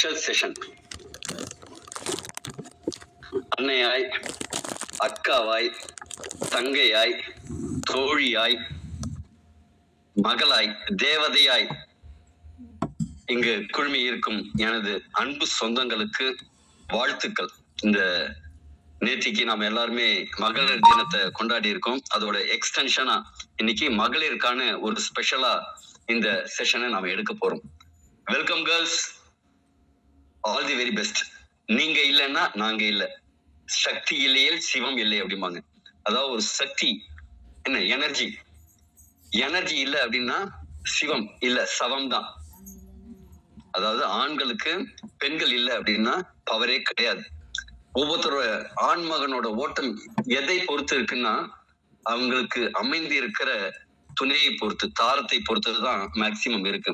Special session. அன்னையாய், அக்காவாய், தங்கையாய், தோழியாய், மகளாய், தேவதையாய் இங்கு குழுமி இருக்கும் எனது அன்பு சொந்தங்களுக்கு வாழ்த்துக்கள். இந்த நேத்திக்கு நாம எல்லாருமே மகளிர் தினத்தை கொண்டாடி இருக்கோம். அதோட எக்ஸ்டென்ஷனா இன்னைக்கு மகளிருக்கான ஒரு ஸ்பெஷலா இந்த செஷனை நாம எடுக்க போறோம். Welcome girls, all the very best. நீங்க இல்லைன்னா நாங்க இல்லை, சக்தி இல்லையே சிவம் இல்லை அப்படிம்பாங்க. அதாவது ஒரு சக்தி என்ன, எனர்ஜி இல்லை அப்படின்னா சிவம் இல்ல, சவம் தான். அதாவது ஆண்களுக்கு பெண்கள் இல்லை அப்படின்னா பவரே கிடையாது. ஒவ்வொருத்தரோட ஆண்மகனோட ஓட்டம் எதை பொறுத்து இருக்குன்னா அவங்களுக்கு அமைந்து இருக்கிற துணையை பொறுத்து, தாரத்தை பொறுத்துதான் மேக்சிமம் இருக்கு.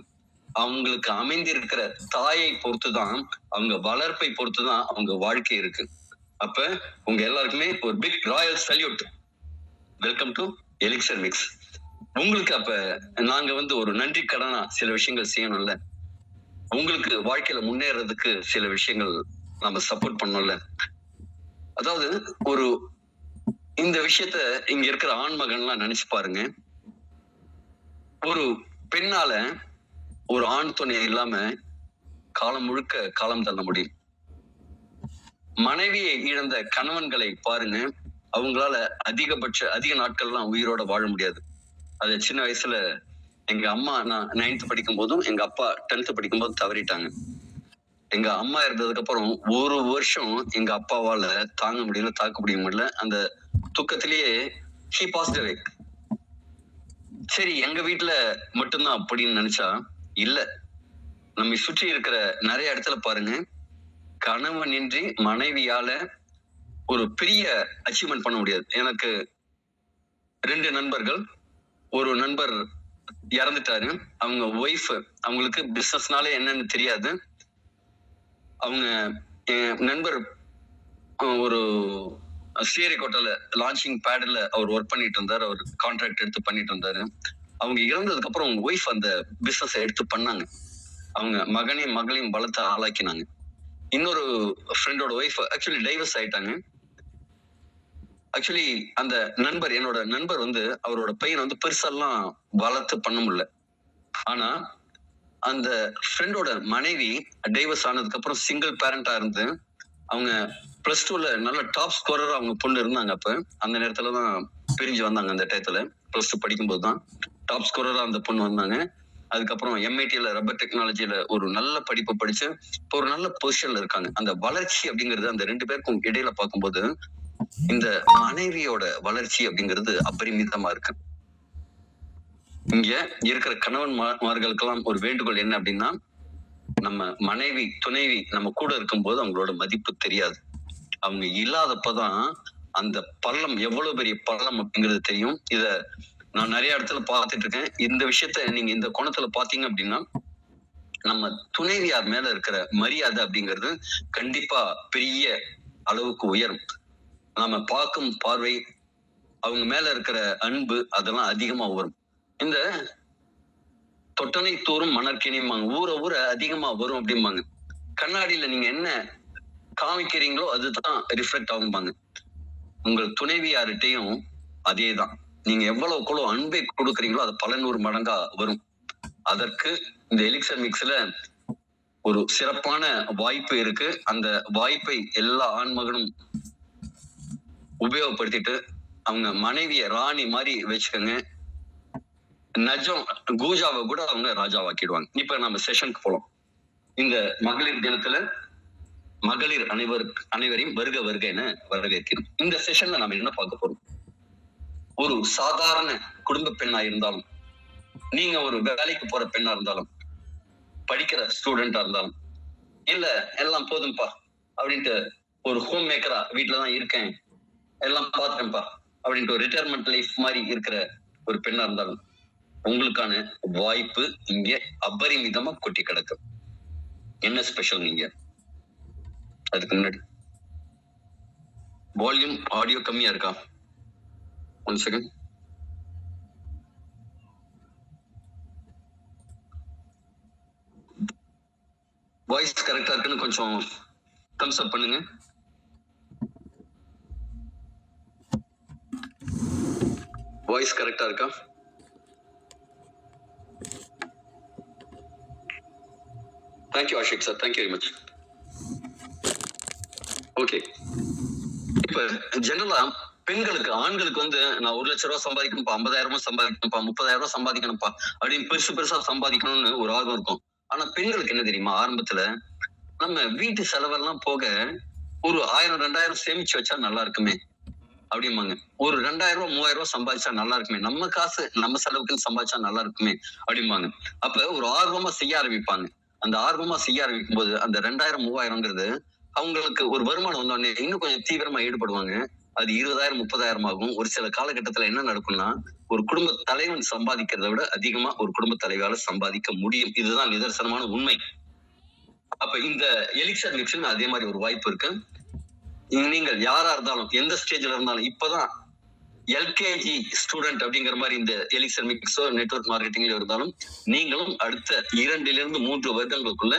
அவங்களுக்கு அமைந்து இருக்கிற தாயை பொறுத்துதான், அவங்க வளர்ப்பை பொறுத்துதான் அவங்க வாழ்க்கை இருக்கு. அப்ப உங்க எல்லாருக்குமே ஒரு big royal salute. Welcome to Elixir mix. உங்களுக்கு அப்ப நாங்க ஒரு நன்றி கடனா சில விஷயங்கள் செய்யணும்ல. உங்களுக்கு வாழ்க்கையில முன்னேறதுக்கு சில விஷயங்கள் நம்ம சப்போர்ட் பண்ணோம்ல. அதாவது இந்த விஷயத்த இங்க இருக்கிற ஆண்மகன்லாம் நினைச்சு பாருங்க. ஒரு பெண்ணால ஒரு ஆண் துணை இல்லாம காலம் முழுக்க காலம் தள்ள முடியும். மனைவியை இழந்த கணவன்களை பாருங்க, அவங்களால அதிக நாட்கள்லாம் உயிரோட வாழ முடியாது. அது சின்ன வயசுல எங்க அம்மா, நான் 9th படிக்கும் போதும் எங்க அப்பா 10th படிக்கும் போது தவறிட்டாங்க. எங்க அம்மா இருந்ததுக்கு அப்புறம் ஒரு வருஷம் எங்க அப்பாவால தாங்க முடியல, தாக்க முடியல. அந்த துக்கத்திலேயே he passed away. சரி, எங்க வீட்டுல மட்டும்தான் அப்படின்னு நினைச்சா இல்ல. நம்ம சுற்றி இருக்கிற நிறைய இடத்துல பாருங்க, கணவனின்றி மனைவியால ஒரு பெரிய அச்சீவ்மெண்ட் பண்ண முடியாது. எனக்கு 2 நண்பர்கள். ஒரு நண்பர் இறந்துட்டாரு. அவங்க ஒய்ஃப், அவங்களுக்கு பிசினஸ்னாலே என்னன்னு தெரியாது. அவங்க நண்பர் ஒரு ஸ்ரீஹரிகோட்டால லான்ச்சிங் பேட்ல அவர் ஒர்க் பண்ணிட்டு இருந்தாரு. அவர் கான்ட்ராக்ட் எடுத்து பண்ணிட்டு இருந்தாரு. அவங்க இறந்ததுக்கு அப்புறம் அவங்க ஒய்ஃப் அந்த பிசினஸ் எடுத்து பண்ணாங்க. அவங்க மகளையும் வளர்த்து ஆளாக்கினாங்க. இன்னொரு ஃப்ரெண்டோட ஒய்ஃப் ஆக்சுவலி டைவர்ஸ் ஆயிட்டாங்க. ஆக்சுவலி அந்த நண்பர், என்னோட நண்பர் அவரோட பையனை பெருசாலாம் வளர்த்து பண்ண முடியல. ஆனா அந்த ஃப்ரெண்டோட மனைவி டைவர்ஸ் ஆனதுக்கு அப்புறம் சிங்கிள் பேரண்டா இருந்து அவங்க +2ல நல்ல டாப் ஸ்கோரர் அவங்க பொண்ணு இருந்தாங்க. அப்ப அந்த நேரத்துலதான் பிரிஞ்சு வந்தாங்க. அந்த டயத்துல +2 படிக்கும்போது தான் டாப் ஸ்கோரரா அந்த பொண்ணு வந்தாங்க. அதுக்கப்புறம் MITல ரப்பர் டெக்னாலஜில ஒரு நல்ல படிப்பு படிச்சு இப்போ ஒரு நல்ல பொசிஷன்ல இருக்காங்க. அந்த வளர்ச்சி அப்படிங்கிறது அந்த 2 பேருக்கும் இடையில பார்க்கும்போது இந்த மனைவியோட வளர்ச்சி அப்படிங்கிறது அபரிமிதமா இருக்கு. இங்க இருக்கிற கணவன்மார்களுக்கெல்லாம் ஒரு வேண்டுகோள் என்ன அப்படின்னா, நம்ம மனைவி துணைவி நம்ம கூட இருக்கும்போது அவங்களோட மதிப்பு தெரியாது. அவங்க இல்லாதப்பதான் அந்த பள்ளம் எவ்வளவு பெரிய பள்ளம் அப்படிங்கிறது தெரியும். இத நான் நிறைய இடத்துல பார்த்துட்டு இருக்கேன். இந்த விஷயத்த நீங்க இந்த கோணத்துல பாத்தீங்க அப்படின்னா, நம்ம துணைவியார் மேல இருக்கிற மரியாதை அப்படிங்கிறது கண்டிப்பா பெரிய அளவுக்கு உயரும். நாம பார்க்கும் பார்வை, அவங்க மேல இருக்கிற அன்பு, அதெல்லாம் அதிகமா வரும். இந்த தொட்டனை தூரும் மணற்கேணிம்பாங்க. ஊற அதிகமா வரும் அப்படிம்பாங்க. கண்ணாடியில நீங்க என்ன காமிக்கிறீங்களோ அதுதான் ரிஃப்ளெக்ட் ஆகும்பாங்க. உங்கள் துணைவியார்கிட்டையும் அதேதான். நீங்க எவ்வளவு அன்பை கொடுக்குறீங்களோ அது பல 100 மடங்கா வரும். அதற்கு இந்த எலிக்சர் மிக்ஸ்ல ஒரு சிறப்பான வாய்ப்பு இருக்கு. அந்த வாய்ப்பை எல்லா ஆண்மகனும் உபயோகப்படுத்திட்டு அவங்க மனைவிய ராணி மாதிரி வச்சுக்கோங்க. நஜம் கூஜாவை கூட அவங்க ராஜாவாக்கிடுவாங்க. இப்ப நம்ம செஷனுக்கு போலாம். இந்த மகளிர் தினத்துல மகளிர் அனைவரையும் வருக என வரவேற்கிறோம். இந்த செஷன்ல நம்ம என்ன பார்க்க போறோம்? ஒரு சாதாரண குடும்ப பெண்ணா இருந்தாலும், நீங்க ஒரு வேலைக்கு போற பெண்ணா இருந்தாலும், படிக்கிற ஸ்டூடெண்டா இருந்தாலும், இல்ல எல்லாம் போதும்பா அப்படின்ட்டு ஒரு ஹோம் மேக்கரா வீட்டுலதான் இருக்கேன், எல்லாம் பாத்துட்டேன்ப்பா அப்படின்ட்டு ஒரு ரிட்டையர்மெண்ட் லைஃப் மாதிரி இருக்கிற ஒரு பெண்ணா இருந்தாலும், உங்களுக்கான வாய்ப்பு இங்க அபரிமிதமா கொட்டி கிடக்கு. என்ன ஸ்பெஷல்? நீங்க அதுக்கு முன்னாடி வால்யூம் ஆடியோ கம்மியா இருக்கா? 1 செகண்ட். வாய்ஸ் கரெக்டா இருக்குன்னு கொஞ்சம் தம்ஸ் அப் பண்ணுங்க. வாய்ஸ் கரெக்டா இருக்கா? Thank you Ashiq sir, thank you very much. Okay, இப்ப ஜெனரலா பெண்களுக்கு, ஆண்களுக்கு வந்து நான் 1 லட்சம் ரூபாய் சம்பாதிக்கணும்ப்பா, 50,000 சம்பாதிக்கணும்ப்பா, 30,000 சம்பாதிக்கணும்ப்பா அப்படின்னு பெருசு பெருசா சம்பாதிக்கணும்னு ஒரு ஆர்வம் இருக்கும். ஆனா பெண்களுக்கு என்ன தெரியுமா, ஆரம்பத்துல நம்ம வீட்டு செலவெல்லாம் போக ஒரு 1000 2000 சேமிச்சு வச்சா நல்லா இருக்குமே அப்படிம்பாங்க. ஒரு 2000 3000 சம்பாதிச்சா நல்லா இருக்குமே, நம்ம காசு நம்ம செலவுக்குன்னு சம்பாதிச்சா நல்லா இருக்குமே அப்படிம்பாங்க. அப்ப ஒரு ஆர்வமா செய்ய ஆரம்பிப்பாங்க. அந்த ஆர்வமா செய்ய ஆரம்பிக்கும் போது அந்த 2000 3000ங்கிறது அவங்களுக்கு ஒரு வருமானம் வந்தோடனே இன்னும் கொஞ்சம் தீவிரமா ஈடுபடுவாங்க. அது 20,000 30,000 ஆகும். ஒரு சில காலகட்டத்துல என்ன நடக்கும்னா, ஒரு குடும்ப தலைவன் சம்பாதிக்கிறதை விட அதிகமா ஒரு குடும்ப தலைவியால சம்பாதிக்க முடியும். இதுதான் நிதர்சனமான உண்மை. அப்ப இந்த எலிக்சர் மிக்ஸில் அதே மாதிரி ஒரு வாய்ப்பு இருக்கு. நீங்கள் யாரா இருந்தாலும், எந்த ஸ்டேஜ்ல இருந்தாலும், இப்பதான் எல்கேஜி ஸ்டூடெண்ட் அப்படிங்கிற மாதிரி இந்த எலிக்சர் மிக்ஸோ நெட்வொர்க் மார்க்கெட்டிங்ல இருந்தாலும், நீங்களும் அடுத்த 2 to 3 வருடங்களுக்குள்ள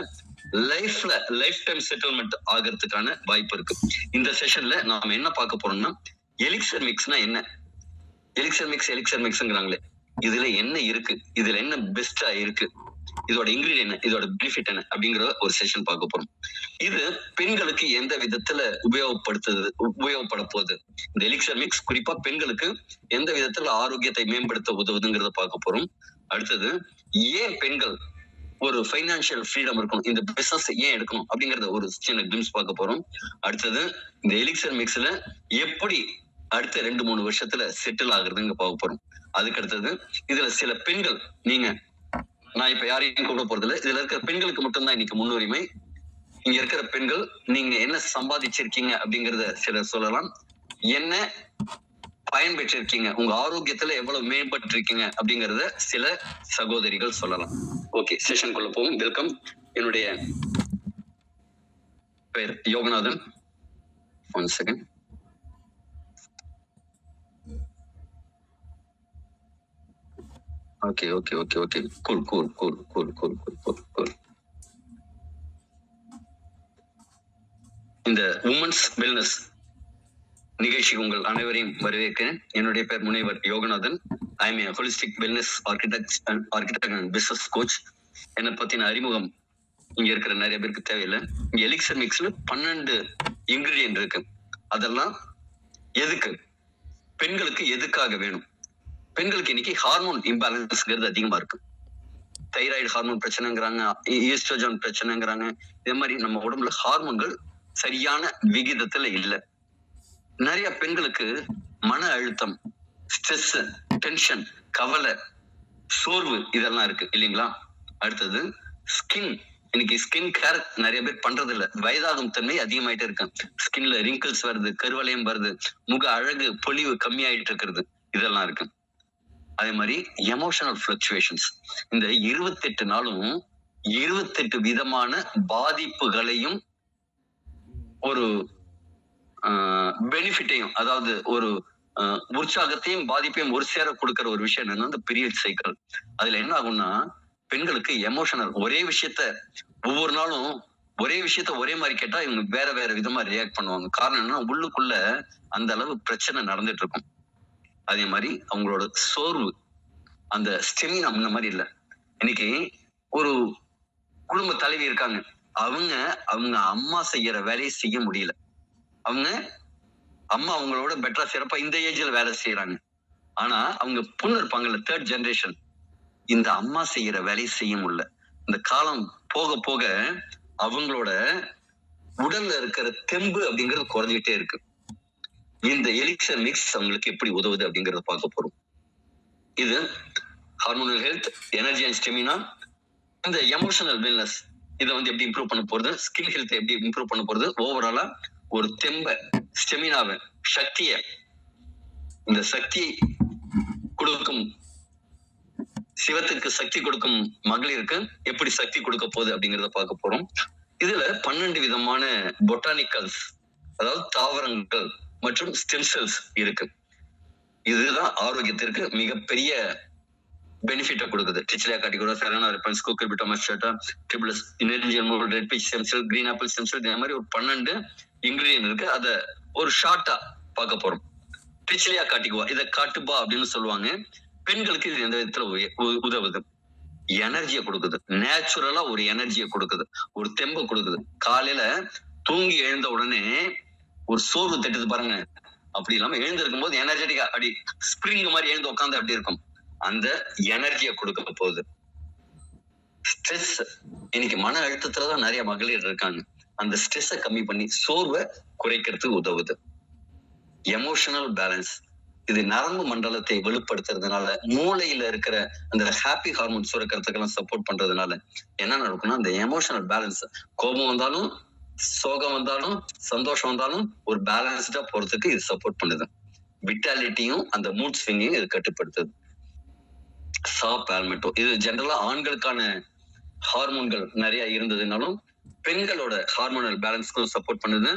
லைஃப் டைம் செட்டில்மெண்ட் ஆகிறதுக்கான வாய்ப்பு இருக்கு. இந்த செஷன்ல நாம என்ன பார்க்க போறோம்னா, எலிக்சர் மிக்ஸ்னா என்ன, எலிக்சர் மிக்ஸ்ங்கிறாங்களே, இதுல என்ன இருக்கு, இதுல என்ன பெஸ்டா இருக்கு, இதோட இன்கிரீடியன்ட் என்ன, இதோட பெனிஃபிட் என்ன அப்படிங்கிற ஒரு செஷன் பார்க்க போறோம். இது பெண்களுக்கு எந்த விதத்துல உபயோகப்பட போகுது, இந்த எலிக்சர் மிக்ஸ் குறிப்பா பெண்களுக்கு எந்த விதத்துல ஆரோக்கியத்தை மேம்படுத்த உதவுதுங்கிறத பார்க்க போறோம். அடுத்தது, ஏன் பெண்கள் ஒரு பைனான்சியல் ஃப்ரீடம் இருக்கணும், இந்த பிசினஸ் ஏன் எடுக்கணும் அப்படிங்கறத ஒரு சின்ன கிளிம்ஸ் பார்க்க போறோம். அடுத்தது, இந்த எலிக்சர் மிக்ஸ்ல எப்படி அடுத்த 2-3 வருஷத்துல செட்டில் ஆகுறதுங்க பார்க்க போறோம். அதுக்கு அடுத்தது, இதுல சில பெண்கள், நீங்க, நான் இப்ப யாரையும் கூப்பிட போறது இல்லை, இதுல இருக்கிற பெண்களுக்கு மட்டும்தான் இன்னைக்கு முன்னுரிமை. இங்க இருக்கிற பெண்கள் நீங்க என்ன சம்பாதிச்சிருக்கீங்க அப்படிங்கறத சிலர் சொல்லலாம், என்ன பயன்பெற்றிருக்கீங்க, உங்க ஆரோக்கியத்துல எவ்வளவு மேம்பட்டு இருக்கீங்க அப்படிங்கறத சில சகோதரிகள் சொல்லலாம். ஓகே, செஷனுக்குள்ள போவோம். வெல்கம். என்னுடைய பெயர் Yoganathan. 1 second. Okay okay okay okay cool cool cool cool cool cool cool cool. இந்த உமன்ஸ் வெல்னஸ் நிகழ்ச்சிக்கு உங்கள் அனைவரையும் வரவேற்கிறேன். என்னுடைய பெயர் முனைவர் Yoganathan. I M A holistic wellness architect and business coach. என்னை பத்தின அறிமுகம் இங்க இருக்கிற நிறைய பேருக்கு தேவையில்லை. இங்க எலிக்சர் மிக்ஸ்ல 12 இன்கிரீடியன்ட் இருக்கு. அதெல்லாம் எதுக்கு, பெண்களுக்கு எதுக்காக வேணும்? பெண்களுக்கு இன்னைக்கு ஹார்மோன் இம்பேலன்ஸ்ங்கிறது அதிகமா இருக்கு. தைராய்டு ஹார்மோன் பிரச்சனைங்கிறாங்க, ஈஸ்ட்ரோஜன் பிரச்சனைங்கிறாங்க. இதே மாதிரி நம்ம உடம்புல ஹார்மோன்கள் சரியான விகிதத்துல இல்லை. நிறைய பெண்களுக்கு மன அழுத்தம், ஸ்ட்ரெஸ், டென்ஷன், கவலை, சோர்வு இதெல்லாம் இருக்கு இல்லைங்களா? அடுத்தது ஸ்கின். இன்னைக்கு ஸ்கின் கேர் நிறைய பேர் பண்றது இல்ல. வயதாகும் தன்மை அதிகமாயிட்டே இருக்கு. ஸ்கின்ல ரிங்கிள்ஸ் வருது, கருவளையம் வருது, முக அழகு பொலிவு கம்மியாயிட்டு இருக்கிறது, இதெல்லாம் இருக்கு. அதே மாதிரி எமோஷனல் பிளக்சுவேஷன்ஸ். இந்த 28 நாளும் 28 விதமான பாதிப்புகளையும் ஒரு பெனிஃபிட்டையும், அதாவது ஒரு உற்சாகத்தையும் பாதிப்பையும் ஒரு சேர கொடுக்கிற ஒரு விஷயம் என்னன்னா இந்த பீரியட் சைக்கிள். அதுல என்ன ஆகும்னா, பெண்களுக்கு எமோஷனல், ஒரே விஷயத்த ஒவ்வொரு நாளும் ஒரே விஷயத்த ஒரே மாதிரி கேட்டா இவங்க வேற வேற விதமா ரியாக்ட் பண்ணுவாங்க. காரணம் என்னன்னா, உள்ளுக்குள்ள அந்த அளவு பிரச்சனை நடந்துட்டு இருக்கும். அதே மாதிரி அவங்களோட சோர்வு, அந்த ஸ்டெமினா அந்த மாதிரி இல்லை. இன்னைக்கு ஒரு குடும்ப தலைவி இருக்காங்க, அவங்க அம்மா செய்யற வேலையை செய்ய முடியல. அவங்க அம்மா அவங்களோட பெட்டரா சிறப்பா இந்த ஏஜ்ல வேலை செய்யறாங்க. ஆனா அவங்க பொண்ணு இருப்பாங்கல்ல, 3rd ஜெனரேஷன், இந்த அம்மா செய்யற வேலையை செய்ய முடியல. இந்த காலம் போக போக அவங்களோட உடல்ல இருக்கிற தெம்பு அப்படிங்கிறது குறைஞ்சிட்டே இருக்கு. இந்த எலிக்சர் மிக்ஸ் அவங்களுக்கு எப்படி உதவுது அப்படிங்கறத பார்க்க போறோம். இது hormonal health, energy and stamina, இந்த எமோஷனல் வெல்னஸ் இதை வந்து எப்படி இம்ப்ரூவ் பண்ண போறது, ஸ்கின் ஹெல்த் எப்படி இம்ப்ரூவ் பண்ண போறது, ஓவராலா ஒரு தெம்ப, ஸ்டெமினாவை, சக்தியை, இந்த சக்தி கொடுக்கும் சிவத்துக்கு சக்தி கொடுக்கும் மகளிருக்கு எப்படி சக்தி கொடுக்க போகுது அப்படிங்கறத பார்க்க போறோம். இதுல 12 விதமான பொட்டானிக்கல்ஸ், அதாவது தாவரங்கள் மற்றும் ஸ்டெம் செல்ஸ் இருக்கு. இதுதான் ஆரோக்கியத்திற்கு மிகப்பெரிய பெனிஃபிட்ட கொடுக்குது. டிச்சிலியா காட்டிகோடா, செரானா ரெப்பன்ஸ், குக்குர்பிட்டா மஸ்டார்டா, ட்ரிபிள்ஸ், எனர்ஜியல் மூல், red peach stem cell, green apple stem cell, இந்த மாதிரி ஒரு 12 இன்கிரியன்ட் இருக்கு. அத ஒரு ஷார்ட்டா பார்க்க போறோம். டிச்சிலியா காட்டிகுவா, இத காட்டுபா அப்படின்னு சொல்லுவாங்க. பெண்களுக்கு இது எந்த விதத்துல உதவுது? எனர்ஜியை கொடுக்குது. நேச்சுரலா ஒரு எனர்ஜியை கொடுக்குது, ஒரு தெம்பை கொடுக்குது. காலையில தூங்கி எழுந்த உடனே ஒரு சோர்வு தட்டுது பாருங்க, அப்படி இல்லாம எழுந்திருக்கும் போது எனர்ஜெட்டிக்கா அப்படி ஸ்பிரிங் மாதிரி எழுந்து உட்காந்து அப்படி இருக்கும். அந்த எனர்ஜியை கொடுக்க போகுது. ஸ்ட்ரெஸ், இன்னைக்கு மன அழுத்தத்துலதான் நிறைய மகளிர் இருக்காங்க. அந்த ஸ்ட்ரெஸ்ஸை கம்மி பண்ணி சோர்வை குறைக்கிறதுக்கு உதவுது. எமோஷனல் பேலன்ஸ், இது நரம்பு மண்டலத்தை வலுப்படுத்துறதுனால, மூளையில இருக்கிற அந்த ஹாப்பி ஹார்மோன் சுரக்கிறதுக்கெல்லாம் சப்போர்ட் பண்றதுனால என்ன நடக்கும்னா, அந்த எமோஷனல் பேலன்ஸ், கோபம் வந்தாலும், சோகம் வந்தாலும், சந்தோஷம் வந்தாலும் ஒரு பேலன்ஸ்டா போறதுக்கு இது சப்போர்ட் பண்ணுது. விட்டாலிட்டியும் அந்த மூட் ஸ்விங்கையும் இது கட்டுப்படுத்துது. சாபால்மெட்டோ, இது ஜெனரலா ஆண்களுக்கான ஹார்மோன்கள் நிறைய இருந்ததுனாலும் பெண்களோட ஹார்மோனல் பேலன்ஸ்க்கும் சப்போர்ட் பண்ணுது.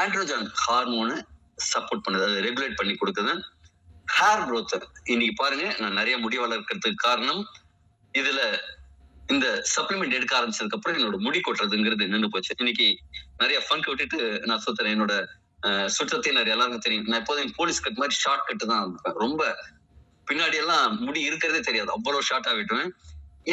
ஆண்ட்ரோஜன் ஹார்மோனை சப்போர்ட் பண்ணுது, அதை ரெகுலேட் பண்ணி கொடுக்குது. ஹேர் growth, இன்னைக்கு பாருங்க நான் நிறைய முடி வளர்க்கறதுக்கு காரணம் இதுல இந்த சப்ளிமெண்ட் எடுக்க ஆரம்பிச்சதுக்கு அப்புறம் என்னோட முடி கொட்டுறதுங்கிறது நின்று போச்சு. இன்னைக்கு நிறைய ஃபங்க் விட்டுட்டு நான் சுத்துறேன். என்னோட சுற்றத்தினர் எல்லாருக்கும் தெரியும், நான் எப்போதும் போலீஸ் கட் மாதிரி ஷார்ட் கட்டு தான் இருப்பேன். ரொம்ப பின்னாடி எல்லாம் முடி இருக்கிறதே தெரியாது, அவ்வளவு ஷார்ட்டா விட்டுவேன்.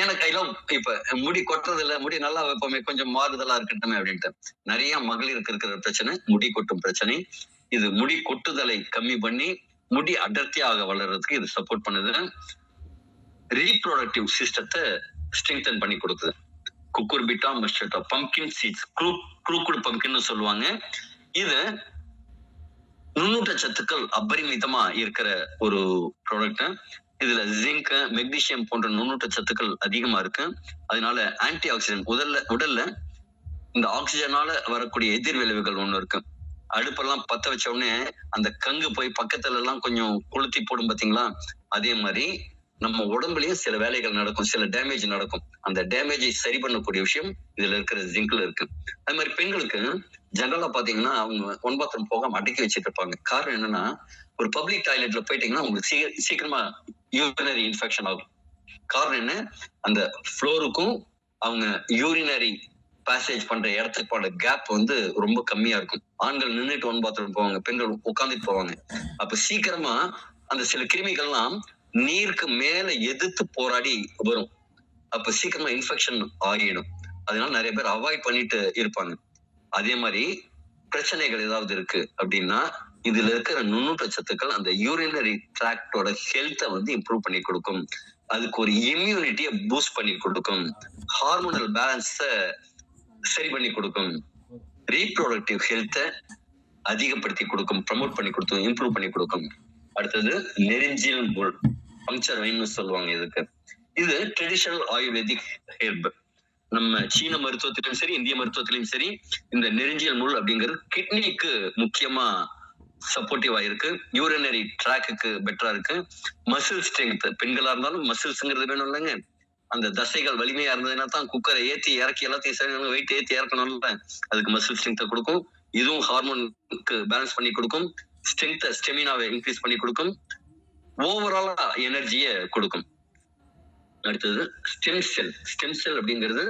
எனக்கு கையில இப்ப முடி கொட்டுறது இல்ல, முடி நல்லா வைப்போமே, கொஞ்சம் மாறுதலா இருக்கட்டுமே அப்படின்ட்டு. நிறைய மகளிருக்கு இருக்கிற பிரச்சனை முடி கொட்டும் பிரச்சனை. இது முடி கொட்டுதலை கம்மி பண்ணி முடி அடர்த்தியாக வளர்றதுக்கு இது சப்போர்ட் பண்ணுது. ரீப்ரொடக்டிவ் சிஸ்டத்தை ஸ்ட்ரெங்தன் பண்ணி கொடுக்குது. குக்குர்பிட்டா மஸ்டார்டா, பம்கின் சீட்ஸ், க்ரூக்குடு பம்கின்னு சொல்லுவாங்க. இது நுண்ணூட்ட சத்துக்கள் அபரிமிதமா இருக்கிற ஒரு ப்ராடக்ட். இதுல ஜிங்க், மெக்னீசியம் போன்ற நுண்ணூட்ட சத்துக்கள் அதிகமா இருக்கு. அதனால ஆன்டி ஆக்சிடென்ட், உடல்ல இந்த ஆக்சிஜனால வரக்கூடிய எதிர் விளைவுகள் ஒண்ணு இருக்கு. அடுப்பெல்லாம் பத்த வச்ச உடனே அந்த கங்கு போய் பக்கத்துல எல்லாம் கொஞ்சம் கொளுத்தி போடும் பாத்தீங்களா, அதே மாதிரி நம்ம உடம்புலயும் சில வேலைகள் நடக்கும், சில டேமேஜ் நடக்கும். அந்த டேமேஜை சரி பண்ணக்கூடிய விஷயம் இதுல இருக்கிற ஜிங்க்ல இருக்கு. அது மாதிரி பெண்களுக்கு ஜெனரலா பாத்தீங்கன்னா அவங்க ஒன் பாத்ரூம் போகாம அடக்கி வச்சிட்டு இருப்பாங்க. காரணம் என்னன்னா, ஒரு பப்ளிக் டாய்லெட்ல போயிட்டீங்கன்னா உங்களுக்கு சீக்கிரமா யூரினரி இன்ஃபெக்ஷன் ஆகும். காரணம் என்ன, அந்த ஃப்ளோருக்கும் அவங்க யூரினரி பேசேஜ் பண்ற இடத்துக்கு கேப் வந்து ரொம்ப கம்மியா இருக்கும். ஆண்கள் நின்றுட்டு ஒன் பாத்ரூம் போவாங்க, பெண்கள் உட்காந்துட்டு போவாங்க. அப்ப சீக்கிரமா அந்த சில கிருமிகள்லாம் நீருக்கு மேல எதிர்த்து போராடி வரும். அப்ப சீக்கிரமா இன்ஃபெக்ஷன் ஆகிடும். அதனால நிறைய பேர் அவாய்ட் பண்ணிட்டு இருப்பாங்க. அதே மாதிரி பிரச்சனைகள் ஏதாவது இருக்கு அப்படின்னா இதுல இருக்கிற நுண்ணூட்ட சத்துக்கள் அந்த யூரினரி ட்ராக்டோட ஹெல்த்தை வந்து இம்ப்ரூவ் பண்ணி கொடுக்கும். அதுக்கு ஒரு இம்யூனிட்டியை பூஸ்ட் பண்ணி கொடுக்கும். ஹார்மோனல் பேலன்ஸ சரி பண்ணி கொடுக்கும். ரீப்ரொடக்டிவ் ஹெல்த்தை அதிகப்படுத்தி கொடுக்கும், ப்ரமோட் பண்ணி கொடுக்கும், இம்ப்ரூவ் பண்ணி கொடுக்கும். அடுத்தது நெரிஞ்சியல் முள், பங்க்சர் வைன்னு சொல்லுவாங்க இதுக்கு. இது ட்ரெடிஷனல் ஆயுர்வேதிக் ஹெர்ப். நம்ம சீன மருத்துவத்திலும் சரி, இந்திய மருத்துவத்திலும் சரி, இந்த நெரிஞ்சியல் முள் அப்படிங்கிறது கிட்னிக்கு முக்கியமா சப்போர்ட்டிவா இருக்கு, யூரினரி ட்ராக்குக்கு பெட்டரா இருக்கு. மசில் ஸ்ட்ரென்த், பெண்களா இருந்தாலும் மசில்ஸ்ங்கிறது வேணும் இல்லைங்க, அந்த தசைகள் வலிமையா இருந்ததுன்னா தான் குக்கரை ஏத்தி இறக்கி எல்லாத்தையும் வெயிட் ஏத்தி இறக்கணும்ல, அதுக்கு மசில் ஸ்ட்ரென்த்தை கொடுக்கும். இதுவும் ஹார்மோனுக்கு பேலன்ஸ் பண்ணி கொடுக்கும், ஸ்ட்ரென்த்தை ஸ்டெமினாவை இன்க்ரீஸ் பண்ணி கொடுக்கும், ஓவராலா எனர்ஜியை கொடுக்கும். அடுத்தது ஸ்டெம் செல் அப்படிங்கிறது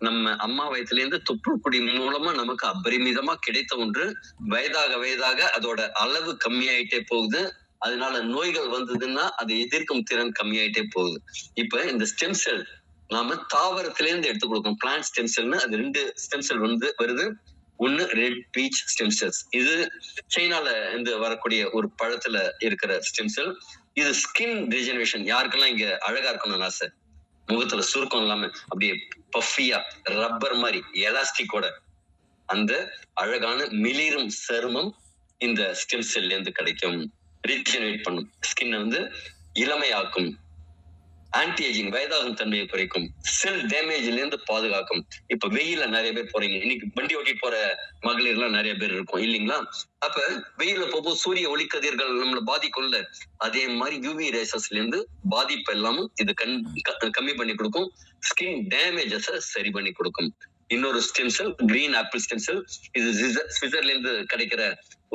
நம்ம அம்மா வயசுல இருந்து தொப்புள்குடி மூலமா நமக்கு அபரிமிதமா கிடைத்த ஒன்று. வயதாக அதோட அளவு கம்மியாயிட்டே போகுது. அதனால நோய்கள் வந்ததுன்னா அதை எதிர்க்கும் திறன் கம்மியாயிட்டே போகுது. இப்ப இந்த ஸ்டெம் செல் நாம தாவரத்தில இருந்து எடுத்து கொடுக்கணும். பிளான்ட் ஸ்டெம் செல்னு அது 2 ஸ்டெம் செல் வந்து வருது. ஒன்னு ரெட் பீச் ஸ்டெம் செல்ஸ், இது சைனால இருந்து வரக்கூடிய ஒரு பழத்துல இருக்கிற ஸ்டெம் செல். இது ஸ்கின் ரீஜெனரேஷன், யாருக்கெல்லாம் இங்க அழகா இருக்கணும்னு ஆசை, முகத்துல சுருக்கம் இல்லாம அப்படியே பஃபியா ரப்பர் மாதிரி எலாஸ்டிக்கோட அந்த அழகான மிளிரும் சருமம் இந்த ஸ்டெம் செல்ல இருந்து கிடைக்கும். ரீஜெனரேட் பண்ணும், ஸ்கின் வந்து இளமையாக்கும், ஆன்டி ஏஜிங் வயதாகும் தன்மையை குறைக்கும், செல் டேமேஜ்ல இருந்து பாதுகாக்கும். இப்ப வெயில நிறைய பேர் போறீங்க, இன்னைக்கு வண்டி ஓட்டிட்டு போற மகளிர் எல்லாம் நிறைய பேர் இருக்கும் இல்லைங்களா. அப்ப வெயில போகும்போது சூரிய ஒளிக்கதிர்கள் நம்மளை பாதிக்கும்ல, அதே மாதிரி யூவி ரேசஸ்ல இருந்து பாதிப்பு எல்லாமும் இது கம்மி பண்ணி கொடுக்கும். ஸ்கின் டேமேஜஸ் சரி பண்ணி கொடுக்கும். இன்னொரு stem cell green apple stem செல், இது சுவிட்சர்ல இருந்து கிடைக்கிற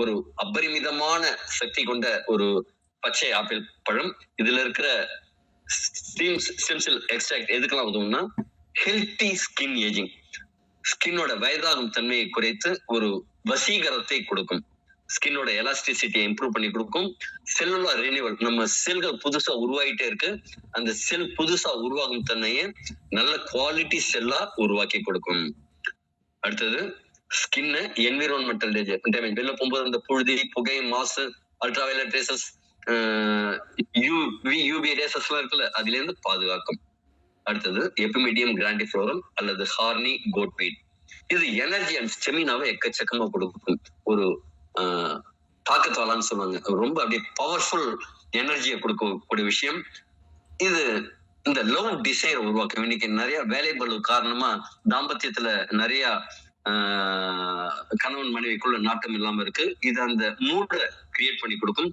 ஒரு அபரிமிதமான சக்தி கொண்ட ஒரு பச்சை ஆப்பிள் பழம். இதுல இருக்கிற ஸ்டெம் செல் எக்ஸ்ட்ராக்ட் எதுக்கெல்லாம் உதவும்னா ஹெல்த்தி ஸ்கின் ஏஜிங், ஸ்கின்னோட வயதாகும் தன்மையை குறைத்து ஒரு வசீகரத்தை கொடுக்கும், ஸ்கின்னோட எலாஸ்டிசிட்டியை இம்ப்ரூவ் பண்ணி கொடுக்கும், செல்லுலார் ரினிவல், நம்ம செல்கள் புதுசா உருவாகிட்டே இருக்கு, அந்த செல் புதுசா உருவாகும் தன்மையை நல்ல குவாலிட்டி செல்லா உருவாக்கி கொடுக்கும். அடுத்தது ஸ்கின் என்விரான்மெண்டல் டேமேஜ், வெளில போகும்போது அந்த புழுதி, புகை, மாசு, அல்ட்ராவயலட் ரேசஸ், யூவி ரேசஸ் எல்லாம் இருக்குல்ல, அதுல இருந்து பாதுகாக்கும். அடுத்தது எபிமிடியம் கிராண்டிஃப்ளோரம் அல்லது ஹார்னி கோட்வீட், இது எனர்ஜி அண்ட் ஸ்டெமினாவை எக்கச்சக்கமா கொடுக்கும். ஒரு தாக்கத்தாலான்னு சொல்லுவாங்க, ரொம்ப அப்படியே பவர்ஃபுல் எனர்ஜியை கொடுக்கக்கூடிய விஷயம் இது. இந்த லவ் டிசைரை உருவாக்கும். இன்னைக்கு நிறைய வேலைபளு காரணமா தாம்பத்தியத்துல நிறைய கணவன் மனைவிக்குள்ள நாட்டம் இல்லாம இருக்கு. இது அந்த மூடை கிரியேட் பண்ணி கொடுக்கும்,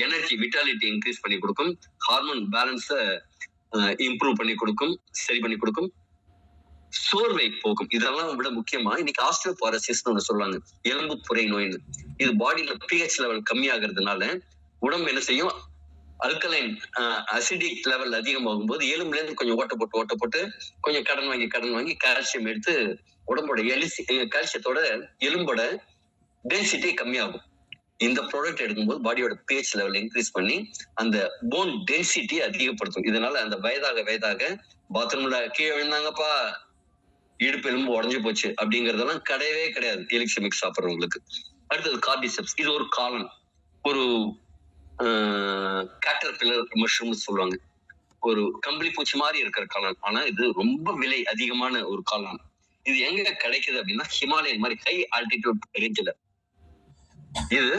எனர்ஜி விட்டாலிட்டி இன்க்ரீஸ் பண்ணி கொடுக்கும், ஹார்மோன் பேலன்ஸ இம்ப்ரூவ் பண்ணி கொடுக்கும், சரி பண்ணி கொடுக்கும், சோர்வை போகும். இதெல்லாம் விட முக்கியமா இன்னைக்கு ஆஸ்டியோபாரசிஸ் ஒண்ணு சொல்லுவாங்க, எலும்பு புரை நோய்னு. இது பாடியில pH லெவல் கம்மியாகிறதுனால உடம்பு என்ன செய்யும், அல்கலைன் அசிடிக் லெவல் அதிகமாகும் போது எலும்புல இருந்து கொஞ்சம் ஓட்ட போட்டு கொஞ்சம் கடன் வாங்கி கால்சியம் எடுத்து உடம்போட கால்சியத்தோட எலும்போட டென்சிட்டி கம்மியாகும். இந்த ப்ராடக்ட் எடுக்கும்போது பாடியோட pH லெவல் இன்க்ரீஸ் பண்ணி அந்த போன் டென்சிட்டி அதிகப்படுத்தும். இதனால அந்த வயதாக பாத்ரூம்ல கீழே விழுந்தாங்கப்பா, இடுப்பு எலும்பு உடஞ்சு போச்சு அப்படிங்கறதெல்லாம் கிடையவே கிடையாது எலிக்ஸமிக் சாப்பிட்றவங்களுக்கு. அடுத்தது கார்டிசெப்ஸ், இது ஒரு காளான், ஒரு கேட்டர்பில்லர் மஷ்ரூம்னு சொல்லுவாங்க, ஒரு கம்பளி பூச்சி மாதிரி இருக்கிற காளான். ஆனா இது ரொம்ப விலை அதிகமான ஒரு காளான். இது எங்க கிடைக்குது அப்படின்னா ஹிமாலயன் மாதிரி ஹை ஆல்டிடியூட் ரேஞ்சில். இது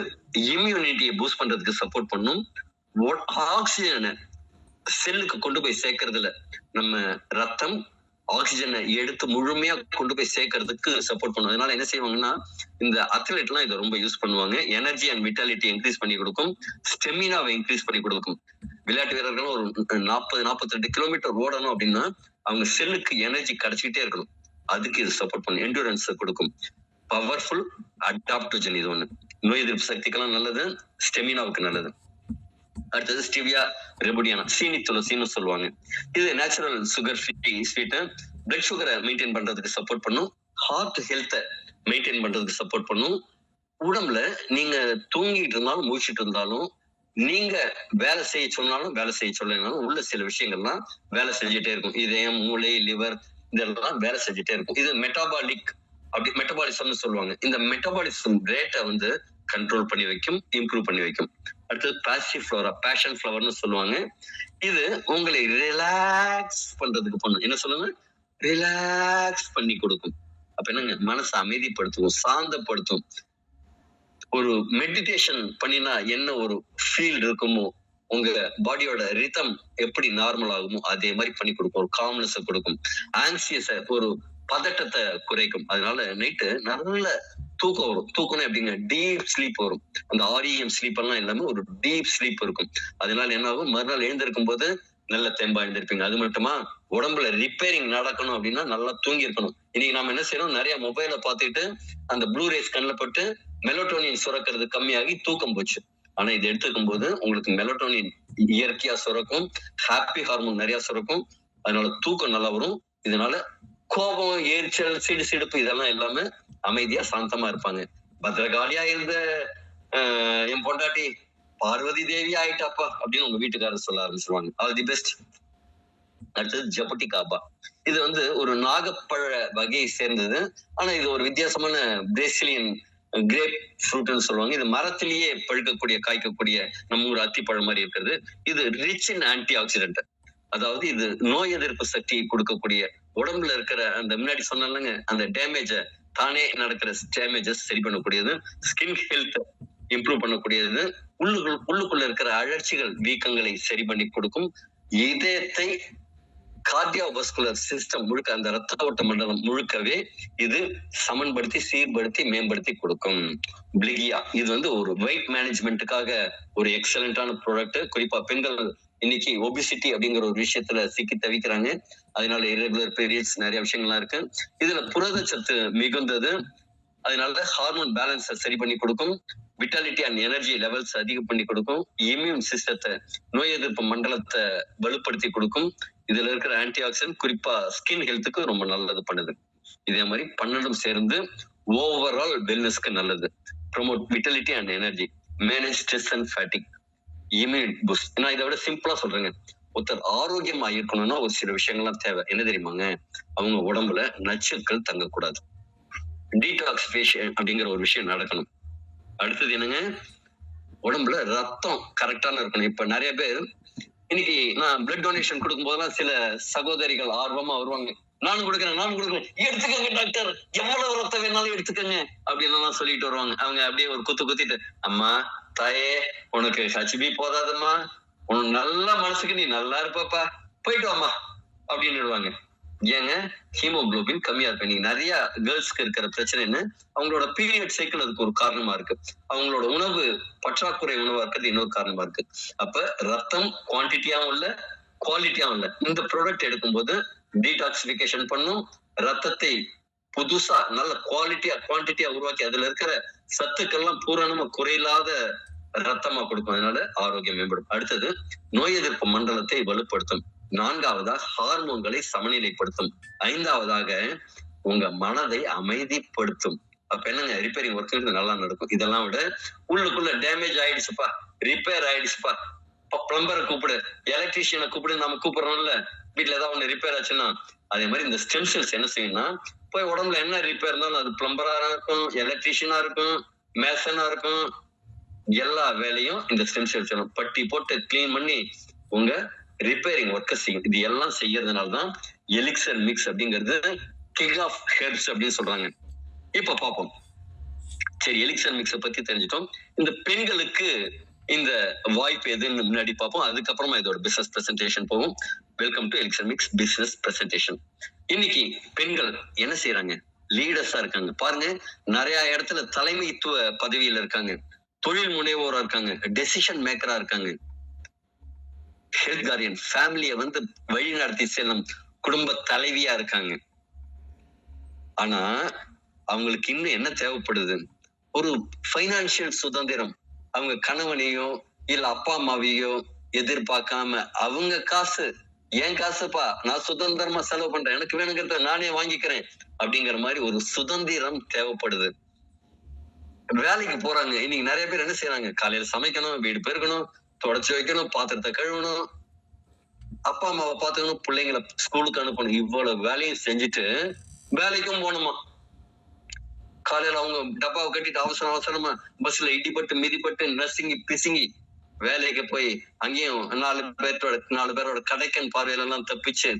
இம்யூனிட்டியை பூஸ்ட் பண்றதுக்கு சப்போர்ட் பண்ணும், ஆக்சிஜனை செல்லுக்கு கொண்டு போய் சேர்க்கறதுல நம்ம ரத்தம் ஆக்சிஜனை எடுத்து முழுமையா கொண்டு போய் சேர்க்கறதுக்கு சப்போர்ட் பண்ணும். அதனால என்ன செய்வாங்கன்னா இந்த அத்லெட் எல்லாம் இதை ரொம்ப யூஸ் பண்ணுவாங்க. எனர்ஜி அண்ட் விட்டாலிட்டி இன்க்ரீஸ் பண்ணி கொடுக்கும், ஸ்டெமினாவை இன்க்ரீஸ் பண்ணி கொடுக்கும். விளையாட்டு வீரர்கள் ஒரு 40-42 கிலோமீட்டர் ஓடணும் அப்படின்னா அவங்க செல்லுக்கு எனர்ஜி கிடைச்சிக்கிட்டே இருக்கணும், அதுக்கு இது சப்போர்ட் பண்ணும். என்டூரன்ஸ் கொடுக்கும், பவர்ஃபுல் அடாப்டோஜன். இது ஒண்ணு நோய் எதிர்ப்பு சக்திக்கெல்லாம் நல்லது, ஸ்டெமினாவுக்கு நல்லது. அடுத்தது ஸ்டிவியா ரெபுடியானா, சீனி துளசின்னு சொல்லுவாங்க. இது natural sugar free sweet, blood சுகரை மெயின்டைன் பண்றதுக்கு சப்போர்ட் பண்ணும், ஹார்ட் ஹெல்த்தை மெயின்டைன் பண்றதுக்கு சப்போர்ட் பண்ணும். உடம்புல நீங்க தூங்கிட்டு இருந்தாலும் முடிச்சிட்டு இருந்தாலும், நீங்க வேலை செய்ய சொன்னாலும் வேலை செய்ய சொல்லனாலும் உள்ள சில விஷயங்கள்லாம் வேலை செஞ்சுட்டே இருக்கும். இதயம், மூளை, லிவர் இதெல்லாம் வேலை செஞ்சுட்டே இருக்கும். இது மெட்டபாலிசம்னு சொல்லுவாங்க. இந்த மெட்டபாலிசம் ரேட்டை கண்ட்ரோல் பண்ணி வைக்கும், இம்ப்ரூவ் பண்ணி வைக்கும். அடுத்தது பாசிஃப்ளோரா, பேஷன் ஃப்ளவர்னு சொல்லுவாங்க. இது உங்களை ரிலாக்ஸ் பண்றதுக்கு பண்ணும். என்ன சொல்லுங்க, ரிலாக்ஸ் பண்ணி கொடுக்கும். அப்ப என்னங்க, மனசை அமைதிப்படுத்தும், சாந்தப்படுத்தும். ஒரு மெடிடேஷன் பண்ணினா என்ன ஒரு ஃபீல் இருக்குமோ, உங்க பாடியோட ரிதம் எப்படி நார்மல் ஆகுமோ அதே மாதிரி பண்ணி கொடுக்கும், ஒரு காம்னஸ் கொடுக்கும், ஆங்சியஸ ஒரு பதட்டத்தை குறைக்கும். அதனால நைட்டு நல்ல தூக்கம் வரும். தூக்கம்னா எப்படிங்க, டீப் ஸ்லீப் வரும். அந்த REM ஸ்லீப் எல்லாம் இல்லாம ஒரு டீப் ஸ்லீப் இருக்கும். அதனால என்ன ஆகும், மறுநாள் எழுந்திருக்கும் போது நல்ல தெம்பா எழுந்திருப்பீங்க. அது மட்டுமா, உடம்புல ரிப்பேரிங் நடக்கணும் அப்படின்னா நல்லா தூங்கி இருக்கணும். இன்னைக்கு நாம என்ன செய்யறோம், நிறைய மொபைலை பார்த்துட்டு அந்த ப்ளூ ரேஸ் கண்ணில் பட்டு மெலட்டோனின் சுரக்கிறது கம்மியாகி தூக்கம் போச்சு. ஆனா இது எடுத்துக்கும் போது உங்களுக்கு மெலட்டோனின் இயற்கையா சுரக்கும், ஹாப்பி ஹார்மோன் நிறைய சுரக்கும், அதனால தூக்கம் நல்லா வரும். இதனால கோபம், எரிச்சல், சிடுசிடுப்பு இதெல்லாம் எல்லாமே அமைதியா சாந்தமா இருப்பாங்க. பத்திரகாளியா இருந்த என் பொண்டாட்டி பார்வதி தேவி ஆயிட்டாப்பா அப்படின்னு உங்க வீட்டுக்காரர் சொல்ல ஆரம்பிச்சிருவாங்க. All the best. அடுத்தது ஜபட்டிகாபா, இது ஒரு நாகப்பழ வகையை சேர்ந்தது. ஆனா இது ஒரு வித்தியாசமான பிரேசிலியன் கிரேப் ஃப்ரூட்னு சொல்லுவாங்க. இது மரத்திலேயே பழுக்கக்கூடிய, காய்க்கக்கூடிய நம்ம ஒரு அத்திப்பழம் மாதிரி இருக்கிறது. இது ரிச் இன் ஆன்டி ஆக்சிடென்ட், அதாவது இது நோய் எதிர்ப்பு சக்தியை கொடுக்கக்கூடிய, உடம்புல இருக்கிற அந்த முன்னாடி சொன்னாலங்க அந்த டேமேஜ, தானே நடக்கிற டேமேஜஸ் சரி பண்ணக்கூடியது, ஸ்கின் ஹெல்த் இம்ப்ரூவ் பண்ணக்கூடியது, உள்ளுக்குள்ள இருக்கிற அழற்சிகள், வீக்கங்களை சரி பண்ணி கொடுக்கும், இதயத்தை கார்டியோவாஸ்குலர் சிஸ்டம் முழுக்க, அந்த ரத்த ஓட்ட மண்டலம் முழுக்கவே இது சமன்படுத்தி, சீர்படுத்தி, மேம்படுத்தி கொடுக்கும். பிளிகியா, இது ஒரு வெயிட் மேனேஜ்மெண்ட்டுக்காக ஒரு எக்ஸலண்டான ப்ராடக்ட். குறிப்பா பெண்கள் இன்னைக்கு ஒபிசிட்டி அப்படிங்கிற ஒரு விஷயத்துல சிக்கி தவிக்கிறாங்க. அதனால இரெகுலர் பீரியட்ஸ் நிறைய விஷயங்கள்லாம் இருக்கு. இதுல புரதச்சத்து மிகுந்தது, அதனால ஹார்மோன் பேலன்ஸை சரி பண்ணி கொடுக்கும், விட்டாலிட்டி அண்ட் எனர்ஜி லெவல்ஸ் அதிகம் பண்ணி கொடுக்கும். இம்யூன் சிஸ்டத்தை, நோய் எதிர்ப்பு மண்டலத்தை வலுப்படுத்தி கொடுக்கும். இதுல இருக்கிற ஆன்டி ஆக்சிடென்ட் குறிப்பா ஸ்கின் ஹெல்த்துக்கு ரொம்ப நல்லது பண்ணுது. இதே மாதிரி பன்னெண்டும் சேர்ந்து ஓவரால் வெல்னஸ்க்கு நல்லது. Promote vitality and energy, manage stress and fatigue, immune boost. நான் இதை விட சிம்பிளா சொல்றேங்க. ஒருத்தர் ஆரோக்கியமா இருக்கணும்னா ஒரு சில விஷயங்கள்லாம் தேவை. என்ன தெரியுமாங்க? அவங்க உடம்புல நச்சுக்கள் தங்கக்கூடாது. டீடாக்சிஃபிகேஷன் அப்படிங்கிற ஒரு விஷயம் நடக்கணும். அடுத்தது என்னங்க? உடம்புல ரத்தம் கரெக்டான இருக்கணும். இப்ப நிறைய பேர் இன்னைக்கு நான் பிளட் டொனேஷன் கொடுக்கும் போதெல்லாம் சில சகோதரிகள் ஆர்வமா வருவாங்க. நானும் கொடுக்குறேன், எடுத்துக்கங்க டாக்டர், எவ்வளவு ரத்தம் வேணாலும் எடுத்துக்கங்க அப்படின்னு சொல்லிட்டு வருவாங்க. அவங்க அப்படியே ஒரு குத்திட்டு, அம்மா தாயே உனக்கு ஹச்பி போதாதம்மா, உனக்கு நல்ல மனசுக்கு நீ நல்லா இருப்பப்பா, போயிட்டு வாமா அப்படின்னு. ஏங்க? ஹீமோகுளோபின் கம்மியா இருக்கு. நீங்க நிறைய கேர்ள்ஸ்க்கு இருக்கிற பிரச்சனைன்னு அவங்களோட பீரியட் சைக்கிள் அதுக்கு ஒரு காரணமா இருக்கு. அவங்களோட உணவு பற்றாக்குறை உணவா இருக்கிறது இன்னொரு காரணமா இருக்கு. அப்ப ரத்தம் குவான்டிட்டியாவும் இல்ல, குவாலிட்டியாவும் இல்ல. இந்த ப்ராடக்ட் எடுக்கும்போது டீடாக்சிபிகேஷன் பண்ணும், ரத்தத்தை புதுசா நல்ல குவான்டிட்டியா உருவாக்கி அதுல இருக்கிற சத்துக்கள்லாம் பூரணமா குறையில்லாத ரத்தமா கொடுக்கும். அதனால ஆரோக்கியம் மேம்படும். அடுத்தது நோய் எதிர்ப்பு மண்டலத்தை வலுப்படுத்தும். நான்காவதாக ஹார்மோன்களை சமநிலைப்படுத்தும். ஐந்தாவதாக உங்க மனதை அமைதிப்படுத்தும். அப்ப என்னங்க? ரிப்பேரிங் ஒர்க் நல்லா நடக்கும். இதெல்லாம் விட உள்ளுக்குள்ள டேமேஜ் ஆயிடுச்சுப்பா, ரிப்பேர் ஆயிடுச்சுப்பா, பிளம்பரை கூப்பிடு, எலக்ட்ரீஷியனை கூப்பிடு, நம்ம கூப்பிடுறோம்ல வீட்டுல ஏதாவது ஒண்ணு ரிப்பேர் ஆச்சுன்னா. அதே மாதிரி இந்த ஸ்டெம் செல்ஸ் என்ன செய்யணும்னா, போய் உடம்புல என்ன ரிப்பேர் இருந்தாலும் அது பிளம்பரா இருக்கும், எலக்ட்ரீஷியனா இருக்கும், மேசனா இருக்கும், எல்லா வேலையும் இந்த ஸ்டெம் செல்ஸ் பட்டி போட்டு கிளீன் பண்ணி உங்க ரிப்பேரிங் ஒர்க்கை செய்யும். இது எல்லாம் செய்யறதுனாலதான் எலிக்சர் மிக்ஸ் அப்படிங்கிறது கிங் ஆஃப் ஹெர்ப்ஸ் அப்படின்னு சொல்றாங்க. இப்ப பாப்போம். சரி, எலிக்சர் மிக்ஸை பத்தி தெரிஞ்சிட்டோம். இந்த பெண்களுக்கு இந்த வாய்ப்பு எதுன்னு முன்னாடி பார்ப்போம். அதுக்கப்புறமா இதோட பிசினஸ் பிரசன்டேஷன் போகும். Welcome to Elixir mix business presentation. இன்னைக்கு பெண்கள் என்ன செய்யறாங்க? லீடர்ஸா இருக்காங்க. பாருங்க, நிறைய இடத்துல தலைமைத்துவ பதவியில இருக்காங்க, தொழில் முனைவோரா இருக்காங்க, டெசிஷன் மேக்கரா இருக்காங்க, ஹெல்த் கார்டியன், ஃபேமிலியை வழி நடத்தி செல்லும் குடும்ப தலைவியா இருக்காங்க. ஆனா அவங்களுக்கு இன்னும் என்ன தேவைப்படுது? ஒரு பைனான்சியல் சுதந்திரம். அவங்க கணவனையோ இல்ல அப்பா அம்மாவையோ எதிர்பார்க்காம அவங்க காசு, என் காசுப்பா, நான் சுதந்திரமா செலவு பண்றேன், எனக்கு வேணுங்கிறத நானே வாங்கிக்கிறேன் அப்படிங்கிற மாதிரி ஒரு சுதந்திரம் தேவைப்படுது. வேலைக்கு போறாங்க. இன்னைக்கு நிறைய பேர் என்ன செய்யறாங்க? காலையில சமைக்கணும், வீடு பெருக்கணும், தொடச்சு வைக்கணும், பாத்திரத்தை கழுவணும், அப்பா அம்மாவை பாத்துக்கணும், பிள்ளைங்களை ஸ்கூலுக்கு அனுப்பணும். இவ்வளவு வேலையும் செஞ்சுட்டு வேலைக்கும் போகணுமா? காலையில அவங்க டப்பாவை கட்டிட்டு அவசரமா பஸ்ல இடிபட்டு மிதிப்பட்டு நசுங்கி பிசுங்கி வேலைக்கு போய் அங்கேயும் நாலு பேரோட கடைக்கன் பார்வையில எல்லாம் தப்பிச்சு.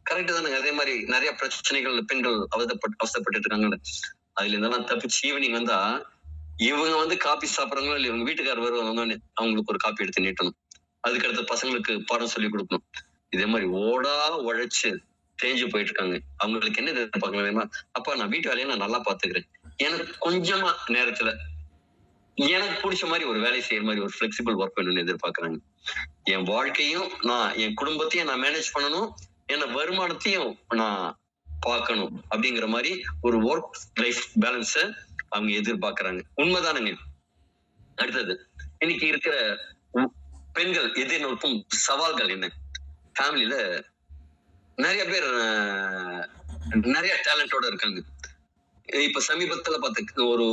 கரெக்ட் தானே? அதே மாதிரி நிறைய பிரச்சனைகள் பெண்கள் அவசரப்பட்டு இருக்காங்க. அதுல இருந்தெல்லாம் தப்பிச்சு ஈவினிங் வந்தா இவங்க காப்பி சாப்பிடறாங்களோ இல்ல, இவங்க வீட்டுக்காரர் வருவாங்க, அவங்களுக்கு ஒரு காப்பி எடுத்து நீட்டணும். அதுக்கடுத்து பசங்களுக்கு பாடம் சொல்லி கொடுக்கணும். இதே மாதிரி ஓடா உழைச்சு தேஞ்சு போயிட்டு இருக்காங்க. அவங்களுக்கு என்ன எதிர்பார்க்க வேணுமா? அப்பா, நான் வீட்டு வேலையை நான் நல்லா பாத்துக்கிறேன், எனக்கு கொஞ்சமா நேரத்துல எனக்கு பிடிச்ச மாதிரி ஒரு வேலை செய்யற மாதிரி ஒரு பிளெக்சிபிள் ஒர்க் வேணும்னு எதிர்பார்க்கறாங்க. என் வாழ்க்கையும் என் குடும்பத்தையும் நான் மேனேஜ் பண்ணணும், என்ன வருமானத்தையும் நான் பார்க்கணும் அப்படிங்கிற மாதிரி ஒரு ஒர்க் லைஃப் பேலன்ஸ அவங்க எதிர்பார்க்கறாங்க. உண்மைதானுங்க. அடுத்தது, இன்னைக்கு இருக்கிற பெண்கள் எதிர்நோக்கும் சவால்கள் என்ன? ஃபேமிலியில நிறைய பேர் நிறைய டேலண்டோட இருக்காங்க. இப்ப சமீபத்துல பார்த்து ஒரு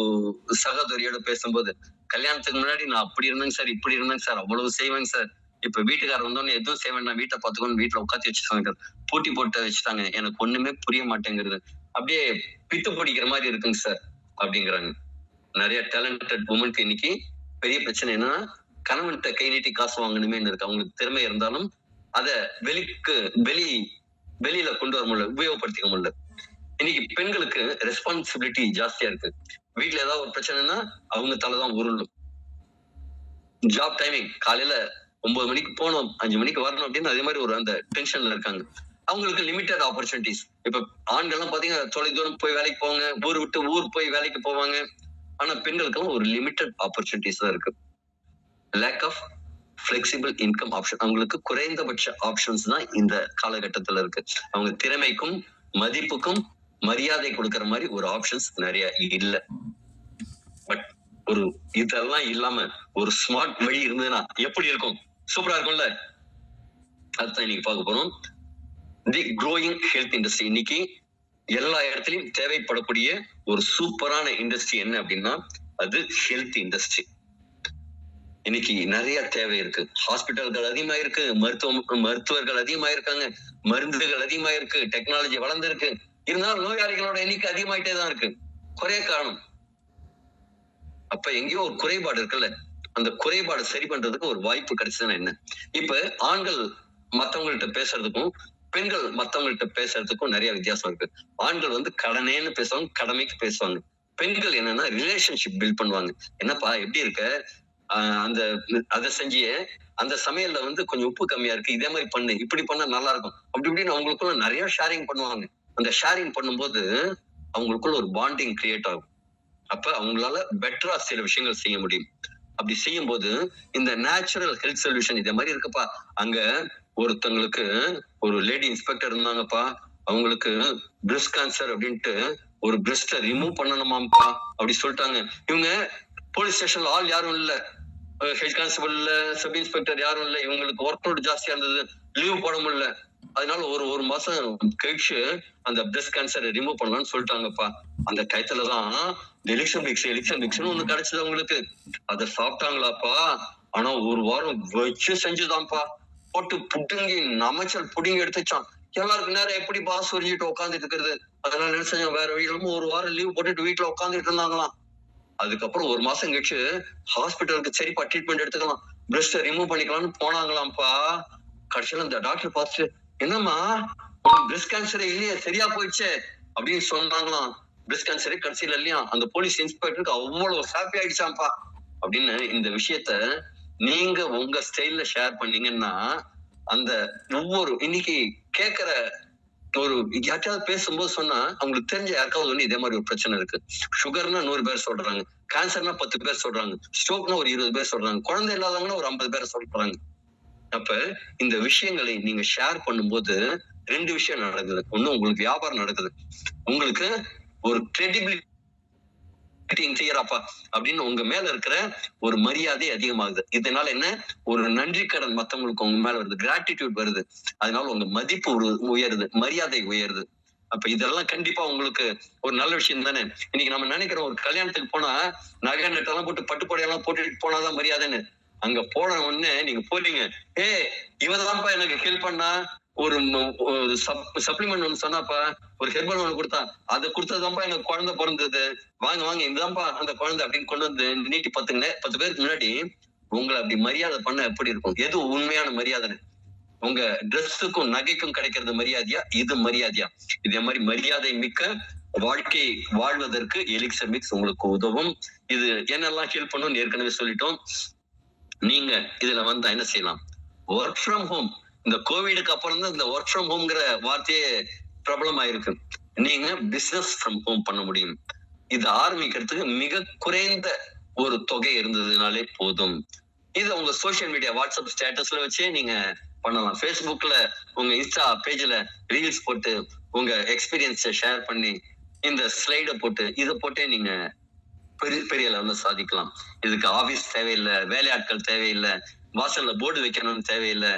சகோதரியோட பேசும்போது, கல்யாணத்துக்கு முன்னாடி நான் அப்படி இருந்தேங்க சார், இப்படி இருந்தேங்க சார், அவ்வளவு செய்வேங்க சார், இப்ப வீட்டுக்காரர் வந்தோன்னு எதுவும் செய்வேன், நான் வீட்டை பார்த்துக்கணும், வீட்டுல உட்காந்து வச்சுட்டாங்க, பூட்டி போட்டு வச்சுட்டாங்க, எனக்கு ஒண்ணுமே புரிய மாட்டேங்கிறது, அப்படியே பித்து பிடிக்கிற மாதிரி இருக்குங்க சார் அப்படிங்கிறாங்க. நிறைய டேலண்டட் உமனுக்கு இன்னைக்கு பெரிய பிரச்சனை என்னன்னா, கணவன்கிட்ட கை நீட்டி காசு வாங்கணுமே இருக்கு. அவங்களுக்கு திறமை இருந்தாலும் அத வெளியில கொண்டு வர முடியல, உபயோகப்படுத்திக்க முடியல. இன்னைக்கு பெண்களுக்கு ரெஸ்பான்சிபிலிட்டி ஜாஸ்தியா இருக்கு. வீட்டுல ஏதாவது ஒரு பிரச்சனைனா அவங்க தலைதான் உருளும். ஜாப் டைமிங் காலையில 9 மணிக்கு போகணும், 5 மணிக்கு வரணும் அப்படின்னு அதே மாதிரி ஒரு அந்த டென்ஷன்ல இருக்காங்க. அவங்களுக்கு லிமிட்டட் ஆப்பர்ச்சுனிட்டிஸ். இப்ப ஆண்கள்லாம் பாத்தீங்கன்னா தொலை தூரம் போய் வேலைக்கு போவாங்க, ஊர் விட்டு ஊர் போய் வேலைக்கு போவாங்க. ஆனா பெண்களுக்கெல்லாம் ஒரு லிமிட்டட் ஆப்பர்ச்சுனிட்டிஸ் தான் இருக்கு. Lack of flexible income option. அவங்களுக்கு குறைந்தபட்ச ஆப்ஷன்ஸ் தான் இந்த காலகட்டத்துல இருக்கு. அவங்க திறமைக்கும் மதிப்புக்கும் மரியாதை கொடுக்கற மாதிரி ஒரு ஆப்ஷன்ஸ் நிறைய இல்ல. பட் ஒரு இதெல்லாம் இல்லாம ஒரு ஸ்மார்ட் வழி இருந்ததுன்னா எப்படி இருக்கும்? சூப்பரா இருக்கும்ல. அதுதான் இன்னைக்கு பார்க்க போறோம். தி க்ரோயிங் ஹெல்த் இண்டஸ்ட்ரி. இன்னைக்கு எல்லா இடத்துலயும் தேவைப்படக்கூடிய ஒரு சூப்பரான இண்டஸ்ட்ரி என்ன அப்படின்னா அது ஹெல்த் இண்டஸ்ட்ரி. இன்னைக்கு நிறைய தேவை இருக்கு. ஹாஸ்பிட்டல்கள் அதிகமா இருக்கு, மருத்துவர்கள் அதிகமா இருக்காங்க, மருந்துகள் அதிகமா இருக்கு, டெக்னாலஜி வளர்ந்துருக்கு. இருந்தாலும் நோயாளிகளோட எண்ணிக்கை அதிகமாயிட்டே தான் இருக்கு. குறைய காரணம். அப்ப எங்கேயோ ஒரு குறைபாடு இருக்குல்ல, அந்த குறைபாடு சரி பண்றதுக்கு ஒரு வாய்ப்பு கிடைச்சதுன்னா என்ன? இப்ப ஆண்கள் மத்தவங்கள்ட்ட பேசுறதுக்கும் பெண்கள் மத்தவங்கள்ட்ட பேசுறதுக்கும் நிறைய வித்தியாசம் இருக்கு. ஆண்கள் வந்து கடனேன்னு பேசுவாங்க, கடமைக்கு பேசுவாங்க. பெண்கள் என்னன்னா ரிலேஷன்ஷிப் பில்ட் பண்ணுவாங்க. என்னப்பா எப்படி இருக்க? அந்த அதை செஞ்சியே அந்த சமையல்ல வந்து கொஞ்சம் உப்பு கம்மியா இருக்கு, இதே மாதிரி பண்ணு, இப்படி பண்ணா நல்லா இருக்கும், அப்படி இப்படின்னு அவங்களுக்குள்ள நிறைய ஷேரிங் பண்ணுவாங்க. அந்த ஷேரிங் பண்ணும்போது அவங்களுக்குள்ள ஒரு பாண்டிங் கிரியேட் ஆகும். அப்ப அவங்களால பெட்டரா சில விஷயங்கள் செய்ய முடியும். அப்படி செய்யும் போது இந்த நேச்சுரல் ஹெல்த் சொல்யூஷன் இதே மாதிரி இருக்குப்பா. அங்க ஒருத்தங்களுக்கு ஒரு லேடி இன்ஸ்பெக்டர் இருந்தாங்கப்பா, அவங்களுக்கு பிரெஸ்ட் கேன்சர் அப்படின்ட்டு ஒரு பிரெஸ்ட ரிமூவ் பண்ணணுமாப்பா அப்படி சொல்லிட்டாங்க. இவங்க போலீஸ் ஸ்டேஷன்ல ஆள் யாரும் இல்ல, ஹெல்த் கான்ஸ்டபிள் இல்ல, சப் இன்ஸ்பெக்டர் யாரும் இல்ல, இவங்களுக்கு ஒர்க் லோட் ஜாஸ்தியா இருந்தது, லீவ் போட முடியல. அதனால ஒரு மாசம் கழிச்சு அந்த பிரெஸ்ட் கேன்சரை ரிமூவ் பண்ணலாம்னு சொல்லிட்டாங்கப்பா. அந்த டயத்துலதான் எலிக்சன் ஒண்ணு கிடைச்சது அவங்களுக்கு. அதை சாப்பிட்டாங்களாப்பா. ஆனா ஒரு வாரம் வச்சு செஞ்சுதான்ப்பா. போட்டு புட்டுங்கி நமைச்சல் புடிங்கி எடுத்துச்சான். எல்லாருக்கும் நேரம் எப்படி பாஸ் உறிஞ்சிட்டு உட்காந்துட்டு இருக்கிறது. அதனால என்ன செஞ்சோம், வேற வழியிலும் ஒரு வாரம் லீவ் போட்டுட்டு வீட்டுல உட்காந்துட்டு இருந்தாங்களாம். அதுக்கப்புறம் ஒரு மாசம் கழிச்சு ஹாஸ்பிட்டலுக்கு சரிப்பா ட்ரீட்மெண்ட் எடுத்துக்கலாம், பிரெஸ்ட ரிமூவ் பண்ணிக்கலாம்னு போனாங்களாம்ப்பா. கடைசியில இந்த டாக்டர் பார்த்துட்டு, என்னம்மா உனக்கு பிரெஸ்ட் கேன்சரே இல்லையே, சரியா போயிடுச்சே அப்படின்னு சொன்னாங்களாம். பிரெஸ்ட் கேன்சரே கடைசியில இல்லையா. அந்த போலீஸ் இன்ஸ்பெக்டருக்கு அவ்வளவு ஹாப்பி ஆயிடுச்சாம்ப்பா. அப்படின்னு இந்த விஷயத்த நீங்க உங்க ஸ்டைல்ல ஷேர் பண்ணீங்கன்னா அந்த ஒவ்வொரு இன்னைக்கு கேட்கிற ஒரு யார்ட்டாவது பேசும்போது சொன்னா அவங்களுக்கு தெரிஞ்ச யாருக்காவது ஒண்ணு இதே மாதிரி ஒரு பிரச்சனை இருக்கு. சுகர்னா 100 பேர் சொல்றாங்க, கேன்சர்னா 10 பேர் சொல்றாங்க, ஸ்ட்ரோக்னா ஒரு 20 பேர் சொல்றாங்க, குழந்தை இல்லாதவங்கன்னா ஒரு 50 பேர் சொல்றாங்க. அப்ப இந்த விஷயங்களை நீங்க ஷேர் பண்ணும்போது 2 விஷயம் நடக்குது. ஒண்ணு, உங்களுக்கு வியாபாரம் நடக்குது, உங்களுக்கு ஒரு கிரெடிபிலிட்டி அப்படின்னு உங்க மேல இருக்கிற ஒரு மரியாதை அதிகமாகுது. இதனால என்ன, ஒரு நன்றி கடன் மத்தவங்களுக்கு உங்க மேல வருது, கிராட்டிடியூட் வருது. அதனால உங்க மதிப்பு உயருது, மரியாதை உயருது. அப்ப இதெல்லாம் கண்டிப்பா உங்களுக்கு ஒரு நல்ல விஷயம் தானே. இன்னைக்கு நம்ம நினைக்கிறோம் ஒரு கல்யாணத்துக்கு போனா நகை நட்டெல்லாம் போட்டு பட்டுப்படையெல்லாம் போட்டுட்டு போனாதான் மரியாதைன்னு. அங்க போன உடனே நீங்க போறீங்க, ஏ இவதான்ப்பா எனக்கு ஹெல்ப் பண்ணா, ஒரு சப்ளிமெண்ட் ஒண்ணு சொன்னாப்பா, ஒரு ஹெர்பல் ஒண்ணு கொடுத்தா, அதை கொடுத்ததான்ப்பா எனக்கு குழந்தை பிறந்தது, வாங்க வாங்க இதுதான்ப்பா அந்த குழந்தை அப்படின்னு கொண்டு வந்து நீட்டி 10 பேருக்கு முன்னாடி உங்களை அப்படி மரியாதை பண்ண எப்படி இருக்கும்? எது உண்மையான மரியாதை? உங்க ட்ரெஸ்ஸுக்கும் நகைக்கும் கிடைக்கிறது மரியாதையா, இது மரியாதையா? இதே மாதிரி மரியாதை மிக்க வாழ்க்கை வாழ்வதற்கு எலிக்சர் மிக்ஸ் உங்களுக்கு உதவும். இது என்னெல்லாம் ஹெல்ப் பண்ணும் ஏற்கனவே சொல்லிட்டோம். நீங்க இதுல வந்தா என்ன செய்யலாம்? Work from home. இந்த கோவிடுக்கு அப்புறம் தான் இந்த ஒர்க் ஃப்ரம் ஹோம்ங்கிற வார்த்தையே பிரபலம் ஆயிருக்கு. நீங்க பிசினஸ் ஃப்ரம் ஹோம் பண்ண முடியும். இது ஆரம்பிக்கிறதுக்கு மிக குறைந்த ஒரு தொகை இருந்ததுனாலே போதும். இது உங்க சோசியல் மீடியா வாட்ஸ்அப் ஸ்டேட்டஸ்ல வச்சே நீங்க பண்ணலாம். ஃபேஸ்புக்ல உங்க இன்ஸ்டா பேஜ்ல ரீல்ஸ் போட்டு உங்க எக்ஸ்பீரியன்ஸை ஷேர் பண்ணி இந்த ஸ்லைட போட்டு இதை போட்டே நீங்க பெரிய பெரிய லெவல்ல சாதிக்கலாம். இதுக்கு ஆபீஸ் தேவையில்லை, வேலையாட்கள் தேவையில்லை, வாசல்ல போர்டு வைக்கணும்னு தேவையில்லை,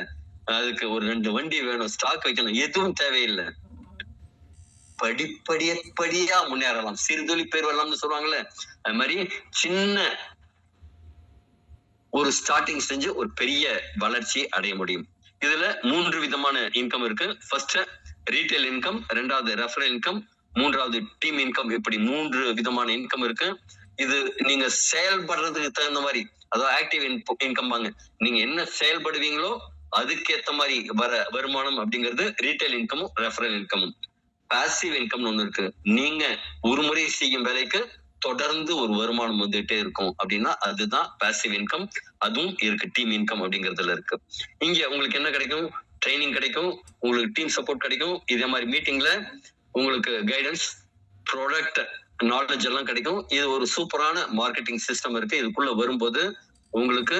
அதுக்கு ஒரு 2 வண்டி வேணும், ஸ்டாக் வைக்கணும், எதுவும் தேவையில்லை. படிப்படியா முன்னேறலாம். சிறுதுளி பேர் வரலாம்னு சொல்லுவாங்கல்ல, அது மாதிரி சின்ன ஒரு ஸ்டார்டிங் செஞ்சு ஒரு பெரிய வளர்ச்சி அடைய முடியும். இதுல 3 விதமான இன்கம் இருக்கு. ஃபர்ஸ்ட் ரீட்டைல் இன்கம், 2வது ரெஃபரல் இன்கம், 3வது டீம் இன்கம். இப்படி 3 விதமான இன்கம் இருக்கு. இது நீங்க செயல்படுறதுக்கு தகுந்த மாதிரி, அதாவது ஆக்டிவ் இன்கம் வாங்க, நீங்க என்ன செயல்படுவீங்களோ அதுக்கேத்த மாதிரி வர வருமானம் அப்படிங்கிறது ரீட்டைல் இன்கமும் ரெஃபரல் இன்கமும். பாசிவ் இன்கம் ஒண்ணு இருக்கு. நீங்க ஒரு முறை செய்யும் வேலைக்கு தொடர்ந்து ஒரு வருமானம் வந்துட்டே இருக்கும் அப்படின்னா அதுதான் பாசிவ் இன்கம். அதுவும் இருக்கு, டீம் இன்கம் அப்படிங்கிறதுல இருக்கு. இங்க உங்களுக்கு என்ன கிடைக்கும்? ட்ரைனிங் கிடைக்கும், உங்களுக்கு டீம் சப்போர்ட் கிடைக்கும், இதே மாதிரி மீட்டிங்ல உங்களுக்கு கைடன்ஸ், ப்ராடக்ட் நாலேஜ் எல்லாம் கிடைக்கும். இது ஒரு சூப்பரான மார்க்கெட்டிங் சிஸ்டம் இருக்கு. இதுக்குள்ள வரும்போது உங்களுக்கு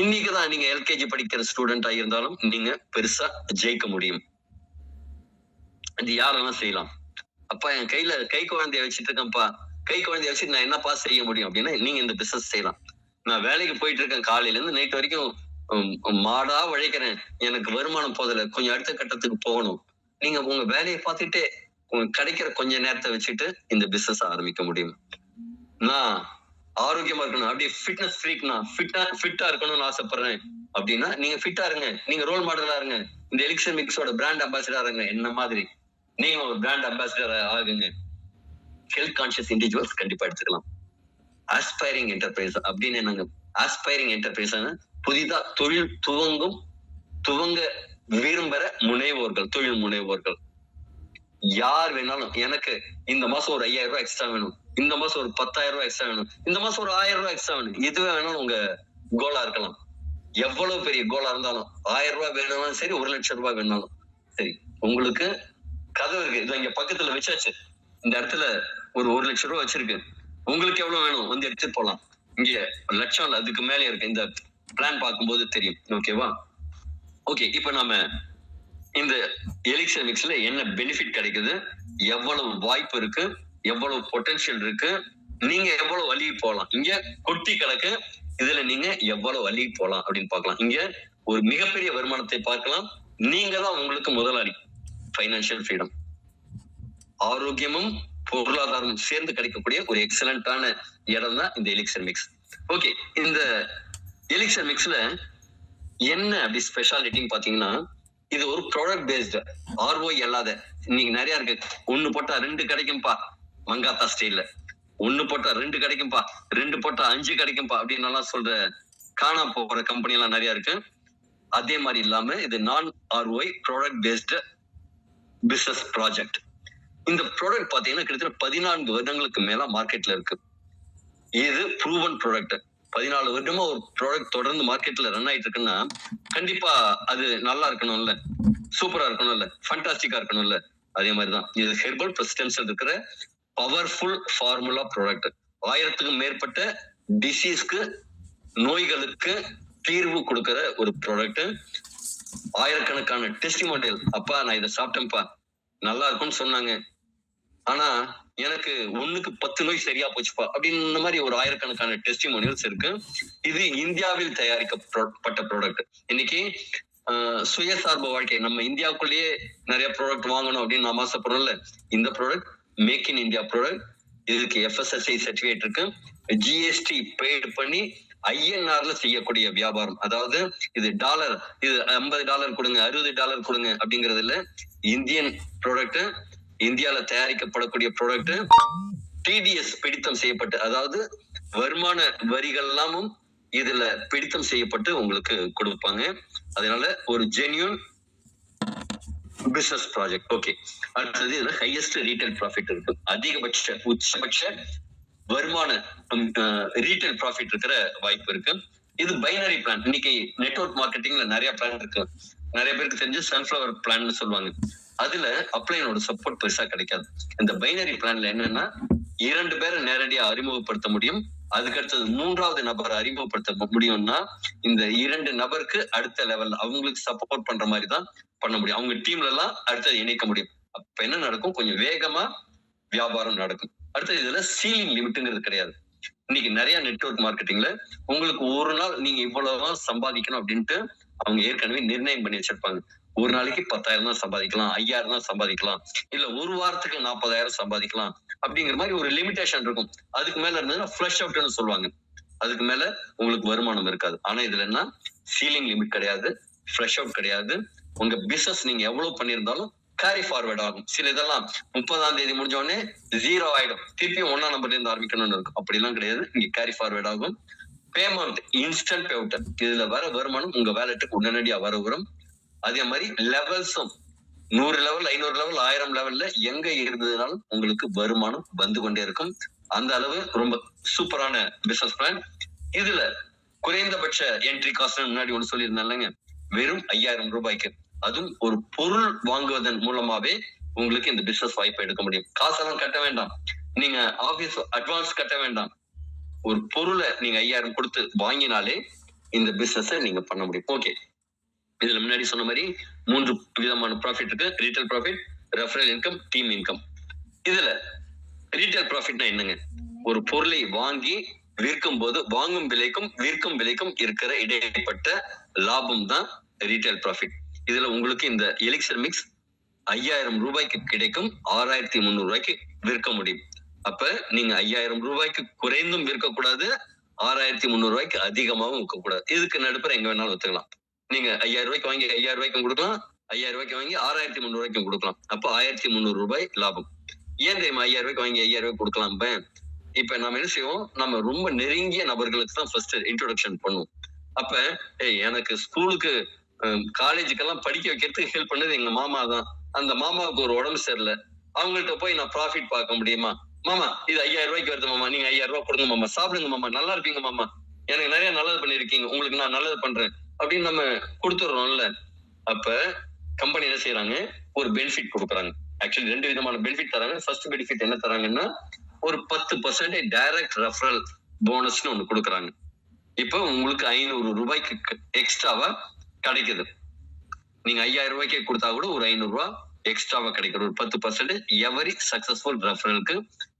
இன்னைக்குதான் நீங்க எல்கேஜி படிக்கிற ஸ்டூடெண்டா இருந்தாலும் நீங்க பெருசா ஜெயிக்க முடியும். இது யாரெல்லாம் செய்யலாம்? அப்பா என் கை குழந்தைய வச்சுட்டு இருக்கேன்ப்பா, கை குழந்தைய வச்சு நான் என்னப்பா செய்ய முடியும் அப்படின்னா நீங்க இந்த பிசினஸ் செய்யலாம். நான் வேலைக்கு போயிட்டு இருக்கேன் காலையில இருந்து நைட் வரைக்கும் மாடா உழைக்கிறேன். எனக்கு வருமானம் போதல. கொஞ்சம் அடுத்த கட்டத்துக்கு போகணும். நீங்க உங்க வேலையை பார்த்துட்டே உங்களுக்கு கிடைக்கிற கொஞ்ச நேரத்தை வச்சுட்டு இந்த பிசினஸ் ஆரம்பிக்க முடியும். நான் ஆரோக்கியமா இருக்கணும். அப்படியே ஃபிட்னஸ் ஃப்ரீக் நான் ஃபிட்டா இருக்கணும்னு ஆசைப்படுறேன் அப்படின்னா நீங்க ஃபிட்டா இருங்க. நீங்க ரோல் மாடலா இருங்க. இந்த எலிக்சர் மிக்ஸோட பிராண்ட் அம்பாசிடரா இருங்க. என்ன மாதிரி நீங்க ஒரு பிராண்ட் அம்பாசிடர் ஆகுங்க. ஹெல்த் கான்சியஸ் இண்டிவிஜுவல்ஸ் கண்டிப்பா எடுத்துக்கலாம். ஆஸ்பைரிங் என்டர்பிரைஸ் அப்படின்னு என்னங்க? ஆஸ்பைரிங் என்டர்பிரைஸ் புதிதா தொழில் துவங்க விரும்புற முனைவோர்கள், தொழில் முனைவோர்கள். யார் வேணாலும் எனக்கு இந்த மாசம் ஒரு 5000 ரூபாய் எக்ஸ்ட்ரா வேணும், இந்த மாசம் ஒரு 10,000 ரூபாய் எக்ஸ்ட்ரா வேணும், இந்த மாசம் ஒரு 1000 ரூபாய் எக்ஸ்ட்ரா வேணும். இதுவே வேணாலும் உங்க கோலா இருக்கலாம். எவ்வளவு பெரிய கோலா இருந்தாலும் 1000 ரூபாய் வேணும்னாலும் சரி, 1,00,000 ரூபாய் வேணாலும் சரி, உங்களுக்கு கதவு இருக்கு. இது இங்க பக்கத்துல வச்சாச்சு. இந்த இடத்துல ஒரு 1,00,000 ரூபாய் வச்சிருக்கு. உங்களுக்கு எவ்வளவு வேணும் வந்து எடுத்துட்டு போலாம். இங்க லட்சம் இல்ல, அதுக்கு மேலே இருக்கு. இந்த பிளான் பார்க்கும்போது தெரியும். ஓகேவா? ஓகே, இப்ப நாம இந்த எலிக்சர் மிக்ஸ்ல என்ன பெனிஃபிட் கிடைக்குது, எவ்வளவு வாய்ப்பு இருக்கு, எவ்வளவு பொட்டன்ஷியல் இருக்கு, நீங்க எவ்வளவு வழி போகலாம், இங்க கொட்டி கிடக்கு, இதுல நீங்க எவ்வளவு வழி போகலாம் அப்படின்னு பார்க்கலாம். இங்க ஒரு மிகப்பெரிய வருமானத்தை பார்க்கலாம். நீங்க தான் உங்களுக்கு முதலாளி. ஃபைனான்சியல் ஃப்ரீடம், ஆரோக்கியமும் பொருளாதாரமும் சேர்ந்து கிடைக்கக்கூடிய ஒரு எக்ஸலண்டான இடம் தான் இந்த எலிக்சர் மிக்ஸ். ஓகே, இந்த எலிக்சர் மிக்ஸ்ல என்ன அப்படி ஸ்பெஷாலிட்டின்னு பாத்தீங்கன்னா, இது ஒரு ப்ராடக்ட் பேஸ்டு, ஆர்ஓஐ அல்லாத. இன்னைக்கு நிறைய இருக்கு. ஒண்ணு போட்டா 2 கிடைக்கும்பா, மங்காத்தா ஸ்டைல்ல. 1 போட்டா 2 கிடைக்கும்பா, 2 போட்டா 5 கிடைக்கும்பா அப்படின்னு எல்லாம் சொல்ற காணா போற கம்பெனி எல்லாம் நிறைய இருக்கு. அதே மாதிரி இல்லாம இது நான் ROI product based business project. இந்த ப்ராடக்ட் பாத்தீங்கன்னா கிட்டத்தட்ட 14 வருடங்களுக்கு மேல மார்க்கெட்ல இருக்கு. இது ப்ரூவன் ப்ராடக்ட். 14 வருடமா ஒரு ப்ராடக்ட் தொடர்ந்து மார்க்கெட்ல ரன் ஆயிட்டு இருக்குன்னா கண்டிப்பா அது நல்லா இருக்கணும்ல, சூப்பரா இருக்கணும்ல, ஃபண்டாஸ்டிக்கா இருக்கணும்ல. அதே மாதிரிதான் இது ஹெர்பல் பிரசிடென்சியல் இருக்கிற பவர்ஃபுல் ஃபார்முலா ப்ராடக்ட். 1000க்கும் மேற்பட்ட டிசீஸ்க்கு, நோய்களுக்கு தீர்வு கொடுக்கிற ஒரு ப்ராடக்ட். ஆயிரக்கணக்கான டெஸ்டிமோனியல், அப்பா நான் இதை சாப்பிட்டேன்ப்பா நல்லா இருக்கும்னு சொன்னாங்க, ஆனா எனக்கு 1க்கு 10 நோய் சரியா போச்சுப்பா அப்படின்னு இந்த மாதிரி ஒரு ஆயிரக்கணக்கான டெஸ்டிமோனியல்ஸ் இருக்கு. இது இந்தியாவில் தயாரிக்கப்பட்ட ப்ராடக்ட். இன்னைக்கு சுயசார்பு வாழ்க்கை, நம்ம இந்தியாவுக்குள்ளேயே நிறைய ப்ராடக்ட் வாங்கணும் அப்படின்னு நாம ஆசைப்படுறோம்ல. இந்த product make in India product. இதுக்கு FSSAI சர்டிபிகேட் இருக்கு. ஜிஎஸ்டி பெய்டு பண்ணி INRல செய்யக்கூடிய வியாபாரம். அதாவது இது டாலர், இது $50 கொடுங்க, $60 கொடுங்க அப்படிங்கறது இல்ல. இந்தியன் ப்ராடக்ட், இந்தியால தயாரிக்கப்படக்கூடிய ப்ராடக்ட், டிடிஎஸ் பிடித்தம் செய்யப்பட்டு, அதாவது வருமான வரிகள் எல்லாமும் இதுல பிடித்தம் செய்யப்பட்டு உங்களுக்கு கொடுப்பாங்க. அதனால ஒரு ஜென்யூன் பிசினஸ் ப்ராஜெக்ட். ஓகே, அடுத்தது இதுல ஹையஸ்ட் ரீட்டைல் ப்ராஃபிட் இருக்கு. அதிகபட்ச உச்சபட்ச வருமான ரீட்டைல் ப்ராஃபிட் இருக்கிற வாய்ப்பு இருக்கு. இது பைனரி பிளான். இன்னைக்கு நெட்வொர்க் மார்க்கெட்டிங்ல நிறைய பிளான் இருக்கு. நிறைய பேருக்கு தெரிஞ்சு சன்ஃபிளவர் பிளான் சொல்லுவாங்க. அதுல அப்ளைனோட சப்போர்ட் பெருசா கிடைக்காது. இந்த பைனரி பிளான்ல என்னன்னா 2 பேரை நேரடியா அறிமுகப்படுத்த முடியும். அதுக்கடுத்தது 3வது நபரை அறிமுகப்படுத்த முடியும்னா இந்த 2 நபருக்கு அடுத்த லெவல் அவங்களுக்கு சப்போர்ட் பண்ற மாதிரி தான் பண்ண முடியும். அவங்க டீம்ல எல்லாம் அடுத்தது இணைக்க முடியும். அப்ப என்ன நடக்கும், கொஞ்சம் வேகமா வியாபாரம் நடக்கும். அடுத்தது இதுல சீலிங் லிமிட்ங்கிறது கிடையாது. இன்னைக்கு நிறைய நெட்வொர்க் மார்க்கெட்டிங்ல உங்களுக்கு ஒரு நாள் நீங்க இவ்வளவு சம்பாதிக்கணும் அப்படின்ட்டு அவங்க ஏற்கனவே நிர்ணயம் பண்ணி வச்சிருப்பாங்க. ஒரு நாளைக்கு 10,000 தான் சம்பாதிக்கலாம், 5,000 தான் சம்பாதிக்கலாம், இல்ல ஒரு வாரத்துக்கு 40,000 சம்பாதிக்கலாம் அப்படிங்கிற மாதிரி ஒரு லிமிடேஷன் இருக்கும். அதுக்கு மேல இருந்ததுன்னா ஃபிளஷ் அவுட்னு சொல்லுவாங்க. அதுக்கு மேல உங்களுக்கு வருமானம் இருக்காது. ஆனா இதுல என்ன, சீலிங் லிமிட் கிடையாது, ஃபிளஷ் அவுட் கிடையாது. உங்க பிசினஸ் நீங்க எவ்வளவு பண்ணியிருந்தாலும் கேரி ஃபார்வர்ட் ஆகும். சில இதெல்லாம் 30ஆம் தேதி முடிஞ்ச உடனே 0 ஆயிடும், திருப்பி 1ஆம் நம்பர்ல இருந்து ஆரம்பிக்கணும்னு இருக்கும். அப்படி எல்லாம் கிடையாது, இங்க கேரி ஃபார்வர்ட் ஆகும். Payment instant பேவுட். இதுல வர வருமானம் உங்க வேலெட்டுக்கு உடனடியா வரும். அதே மாதிரி லெவல்ஸும் 100 லெவல், 500 லெவல், 1000 லெவல்ல எங்க இருந்ததுனாலும் உங்களுக்கு வருமானம் வந்து கொண்டே இருக்கும். அந்த அளவு ரொம்ப சூப்பரான பிசினஸ் பிளான். இதுல குறைந்தபட்ச என்ட்ரி காஸ்ட் முன்னாடி ஒண்ணு சொல்லியிருந்தாங்க, வெறும் 5,000 ரூபாய்க்கு. அதுவும் ஒரு பொருள் வாங்குவதன் மூலமாவே உங்களுக்கு இந்த பிசினஸ் வாய்ப்பை எடுக்க முடியும். காசெல்லாம் கட்ட வேண்டாம், நீங்க ஆபீஸ் அட்வான்ஸ் கட்ட வேண்டாம். ஒரு பொருளை நீங்க 5,000 கொடுத்து வாங்கினாலே இந்த பிசினஸ் நீங்க பண்ண முடியும். ஓகே, இதுல முன்னாடி சொன்ன மாதிரி 3 விதமான ப்ராஃபிட் இருக்கு. Retail profit, referral income, team income. இதுல ரீட்டைல் ப்ராஃபிட்னா என்னங்க? ஒரு பொருளை வாங்கி விற்கும் போது வாங்கும் விலைக்கும் விற்கும் விலைக்கும் இருக்கிற இடைப்பட்ட லாபம் தான் ரீட்டைல் ப்ராஃபிட். இதுல உங்களுக்கு இந்த எலிக்சர் மிக்ஸ் 5000 ரூபாய்க்கு கிடைக்கும், 6300 ரூபாய்க்கு விற்க முடியும். அப்ப நீங்க 5000 ரூபாய்க்கு குறைந்தும் விற்கக்கூடாது, 6300 ரூபாய்க்கு அதிகமாகவும் விற்கக்கூடாது. இதுக்கு நடுப்புற எங்க வேணாலும் வித்துக்கலாம். நீங்க 5000 ரூபாய்க்கு வாங்கி 5000 ரூபாய்க்கும் கொடுக்கலாம், 5000 ரூபாய்க்கு வாங்கி 6300 ரூபாய்க்கும் கொடுக்கலாம். அப்போ 1300 ரூபாய் லாபம். ஏன் தெரியுமா 5000 ரூபாய்க்கு வாங்கி 5000 ரூபாய் கொடுக்கலாம்? இப்ப நம்ம என்ன செய்வோம், நம்ம ரொம்ப நெருங்கிய நபர்களுக்கு தான் ஃபர்ஸ்ட் இன்ட்ரோடக்ஷன் பண்ணுவோம். அப்ப எனக்கு ஸ்கூலுக்கு காலேஜுக்கெல்லாம் படிக்க வைக்கிறதுக்கு ஹெல்ப் பண்ணது எங்க மாமா தான். அந்த மாமாவுக்கு ஒரு உடம்பு சரியில்லை, அவங்கள்ட்ட போய் நான் ப்ராஃபிட் பார்க்க முடியுமா? மாமா இது 5000 ரூபாய்க்கு வருது மாமா, நீங்க 5000 ரூபாய் கொடுங்க மாமா, சாப்பிடுங்க மாமா, நல்லா இருப்பீங்க மாமா, எனக்கு நிறைய நல்லது பண்ணிருக்கீங்க, உங்களுக்கு நான் நல்லது பண்றேன் அப்படின்னு நம்ம கொடுத்துடுறோம்ல. அப்ப கம்பெனி என்ன செய்யறாங்க, ஒரு பெனிஃபிட் கொடுக்குறாங்க. ஆக்சுவலி 2 விதமான பெனிஃபிட் தராங்க. ஃபர்ஸ்ட் பெனிஃபிட் என்ன தராங்கன்னா, ஒரு 10% டைரக்ட் ரெஃபரல் போனஸ்னு ஒண்ணு கொடுக்குறாங்க. இப்ப உங்களுக்கு 500 ரூபாய்க்கு எக்ஸ்ட்ராவா கிடைக்குது. நீங்க 5000 ரூபாய்க்கே கொடுத்தா கூட ஒரு 500 ரூபாய் எக்ஸ்ட்ராவா கிடைக்குது. ஒரு 10% எவரி சக்சஸ்ஃபுல் ரெஃபரலுக்கு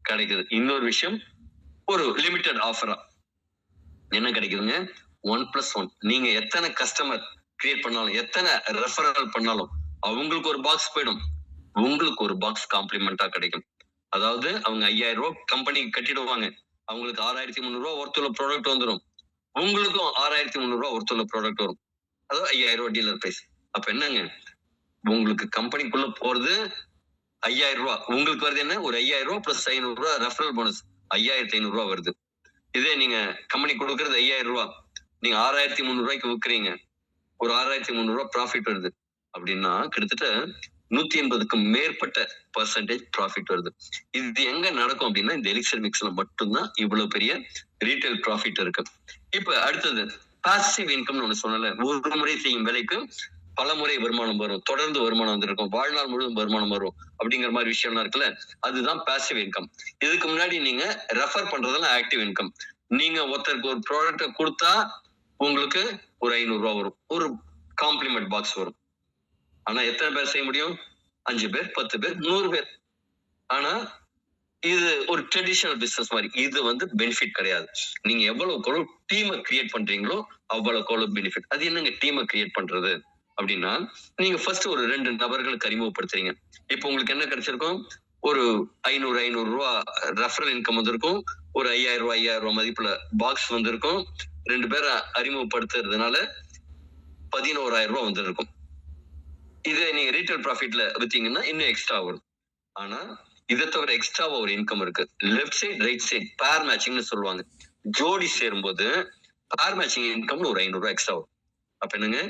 கிடைக்குது. இன்னொரு விஷயம், ஒரு லிமிடெட் ஆஃபரா என்ன கிடைக்குதுங்க, 1+1. நீங்க எத்தனை கஸ்டமர் கிரியேட் பண்ணாலும், எத்தனை ரெஃபரல் பண்ணாலும் அவங்களுக்கு ஒரு பாக்ஸ் போயிடும், உங்களுக்கு ஒரு பாக்ஸ் காம்ப்ளிமெண்டா கிடைக்கும். அதாவது அவங்க 5000 ரூபாய் கம்பெனிக்கு கட்டிடுவாங்க, அவங்களுக்கு 6300 ரூபாய் ஒருத்துள்ள ப்ராடக்ட் வந்துடும், உங்களுக்கும் 6300 ரூபாய் ஒருத்துள்ள ப்ராடக்ட் வரும். அதாவது 5000 ரூபாய் டீலர் பிரைஸ். அப்ப என்னங்க, உங்களுக்கு கம்பெனிக்குள்ள போறது 5000 ரூபாய், உங்களுக்கு வருது என்ன, ஒரு 5000 ரூபாய் பிளஸ் 500 ரூபாய் ரெஃபரல் போனஸ், 5500 ரூபாய் வருது. இதே நீங்க கம்பெனி கொடுக்கறது 5000 ரூபாய், நீங்க 6300 ரூபாய்க்கு விற்கிறீங்க, ஒரு 6300 ரூபாய் ப்ராஃபிட் வருது அப்படின்னா கிட்டத்தட்ட 180க்கு மேற்பட்ட பர்சன்டேஜ் ப்ராஃபிட் வருது. இது எங்க நடக்கும் அப்படின்னா இந்த எலிக்சர் மிக்ஸ்ல மட்டும்தான் இவ்வளவு பெரிய ரீட்டைல் ப்ராஃபிட் இருக்கு. இப்ப அடுத்தது பாசிவ் இன்கம்னு ஒண்ணு சொன்னல, ஒரு முறை செய்யும் வேலைக்கு பல முறை வருமானம் வரும், தொடர்ந்து வருமானம் வந்திருக்கும், வாழ்நாள் முழுவதும் வருமானம் வரும் அப்படிங்கிற மாதிரி விஷயம்லாம் இருக்குல்ல, அதுதான் பாசிவ் இன்கம். இதுக்கு முன்னாடி நீங்க ரெஃபர் பண்றதெல்லாம் ஆக்டிவ் இன்கம். நீங்க ஒருத்தருக்கு ஒரு ப்ராடக்ட கொடுத்தா உங்களுக்கு ஒரு 500 ரூபாய் வரும், ஒரு காம்ப்ளிமெண்ட் பாக்ஸ் வரும். ஆனா எத்தனை பேர் செய்ய முடியும்? 5 பேர், 10 பேர், 100 பேர். ஆனா இது ஒரு ட்ரெடிஷனல் பிசினஸ் மாதிரி, இது பெனிஃபிட் கிடையாது. நீங்க எவ்வளவு டீமை கிரியேட் பண்றீங்களோ அவ்வளவு பெனிஃபிட். அது என்னங்க டீமை கிரியேட் பண்றது அப்படின்னா, நீங்க ஃபர்ஸ்ட் ஒரு 2 நபர்களுக்கு அறிமுகப்படுத்துறீங்க. இப்போ உங்களுக்கு என்ன கிடைச்சிருக்கும், ஒரு 500 ரூபாய் ரெஃபரல் இன்கம் வந்திருக்கும், ஒரு 5000 ரூபாய் மதிப்புல பாக்ஸ் வந்திருக்கும். 2 பேரை அறிமுகப்படுத்துறதுனால 11000 ரூபாய் வந்திருக்கும். இதே நீங்க ரீட்டைல் ப்ராஃபிட்ல வித்தீங்கன்னா இன்னும் எக்ஸ்ட்ரா வரும். ஆனா இதை தவிர எக்ஸ்ட்ராவா ஒரு இன்கம் இருக்கு. லெஃப்ட் சைட் ரைட் சைட் பேர் மேட்சிங்னு சொல்லுவாங்க. ஜோடி சேரும்போது பேர் மேட்சிங் இன்கம்னு ஒரு 500 ரூபாய் எக்ஸ்ட்ரா வரும். அப்ப என்னங்க,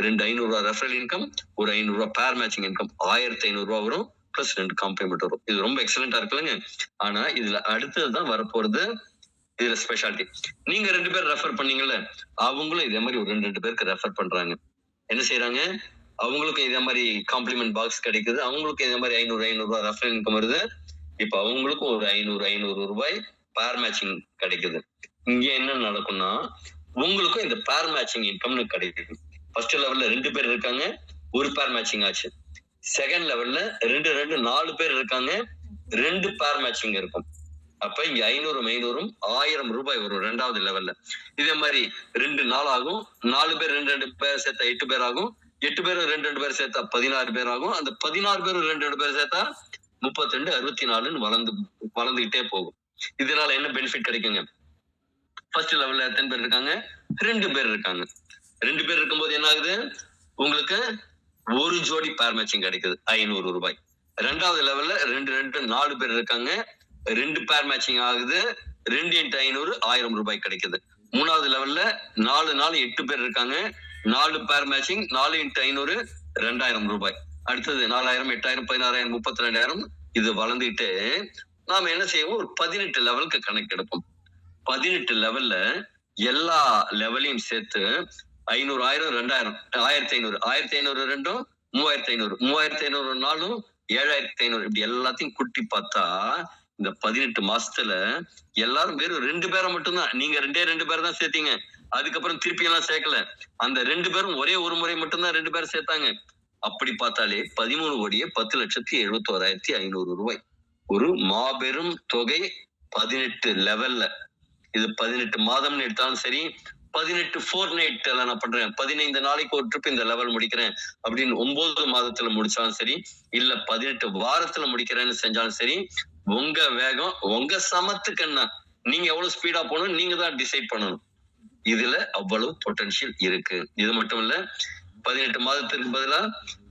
2 500 ரூபாய் ரெஃபரல் இன்கம், ஒரு 500 ரூபாய் பேர் மேட்சிங் இன்கம், 1500 ரூபாய் வரும், பிளஸ் 2 காம்ப்ளிமெண்ட் வரும். இது ரொம்ப எக்ஸலண்டா இருக்குல்லங்க. ஆனா இதுல அடுத்ததுதான் வரப்போறது, இதுல ஸ்பெஷாலிட்டி. நீங்க 2 பேர் ரெஃபர் பண்ணீங்கல்ல, அவங்களும் இதே மாதிரி ஒரு 2 பேருக்கு ரெஃபர் பண்றாங்க. என்ன செய்யறாங்க, அவங்களுக்கும் இதே மாதிரி காம்ப்ளிமெண்ட் பாக்ஸ் கிடைக்குது, அவங்களுக்கும் இதே மாதிரி 500 ரூபாய் ரெஃபரல் இன்கம் வருது. இப்ப அவங்களுக்கும் ஒரு 500 ரூபாய் பேர் மேட்சிங் கிடைக்குது. இங்க என்ன நடக்கும்னா, உங்களுக்கும் இந்த பேர் மேட்சிங் இன்கம்னு கிடைக்குது. ஃபர்ஸ்ட் லெவல்ல 2 பேர் இருக்காங்க, ஒரு பேர் மேட்சிங் ஆச்சு. செகண்ட் லெவல்ல 4 பேர் இருக்காங்க, 2 பேர் மேட்சிங் இருக்கும். அப்ப இங்க 500 1000 ரூபாய் வரும் ரெண்டாவது லெவல்ல. இதே மாதிரி 2 நாள் ஆகும், 4 பேர் 2 பேர் சேர்த்தா 8 பேர் ஆகும், 8 பேரும் 2 பேர் சேர்த்தா 16 பேர் ஆகும், அந்த 16 பேரும் 2 பேர் சேர்த்தா 32 64 வளர்ந்துகிட்டே போகும். இதனால என்ன பெனிஃபிட் கிடைக்குங்க, ஃபர்ஸ்ட் லெவல்ல எத்தனை பேர் இருக்காங்க, 2 பேர் இருக்காங்க. 2 பேர் இருக்கும்போது என்ன ஆகுது, உங்களுக்கு ஒரு ஜோடி பேர் மேட்சிங் கிடைக்குது, 500 ரூபாய். ரெண்டாவது லெவல்ல 4 பேர் இருக்காங்க, 2 பேர் மேட்சிங் ஆகுது, 2 × 500 1000 ரூபாய் கிடைக்குது. மூணாவது லெவல்ல 4 8 பேர் இருக்காங்க, 4 பேர் மேட்சிங், 4 × 500 2000 ரூபாய். அடுத்தது 4000 8000 16000 32000. இது வளர்ந்துட்டு நாம என்ன செய்வோம், ஒரு 18 லெவலுக்கு கணக்கு எடுப்போம். 18 லெவல்ல எல்லா லெவலையும் சேர்த்து 500 1000 2000 1500 1500 ரெண்டும் 3500 3500 நாளும் 7500, இப்படி எல்லாத்தையும் கூட்டி பார்த்தா இந்த 18 மாசத்துல எல்லாரும் வெறும் 2 பேரை மட்டும்தான், நீங்க 2 பேர் தான் சேர்த்தீங்க, அதுக்கப்புறம் திருப்பி எல்லாம் சேர்க்கல, அந்த 2 பேரும் ஒரே ஒரு முறை மட்டும்தான் 2 பேர் சேர்த்தாங்க. அப்படி பார்த்தாலே 13,10,71,71,500 ரூபாய், ஒரு மாபெரும் தொகை 18 லெவல்ல, இது 18 மாதம்னு எடுத்தாலும் சரி, 18 ஃபோர்நைட் நான் பண்றேன், 15 நாளைக்கு ஒரு ட்ரிப் இந்த லெவல் முடிக்கிறேன் அப்படின்னு 9 மாதத்துல முடிச்சாலும் சரி, இல்ல 18 வாரத்துல முடிக்கிறேன்னு செஞ்சாலும் சரி, உங்க வேகம் உங்க சமத்துக்குன்னா நீங்க எவ்வளவு ஸ்பீடா போகணும் நீங்க தான் டிசைட் பண்ணணும். இதுல அவ்வளவு பொட்டன்ஷியல் இருக்கு. இது மட்டும் இல்ல, 18 மாதத்துக்கு பதிலா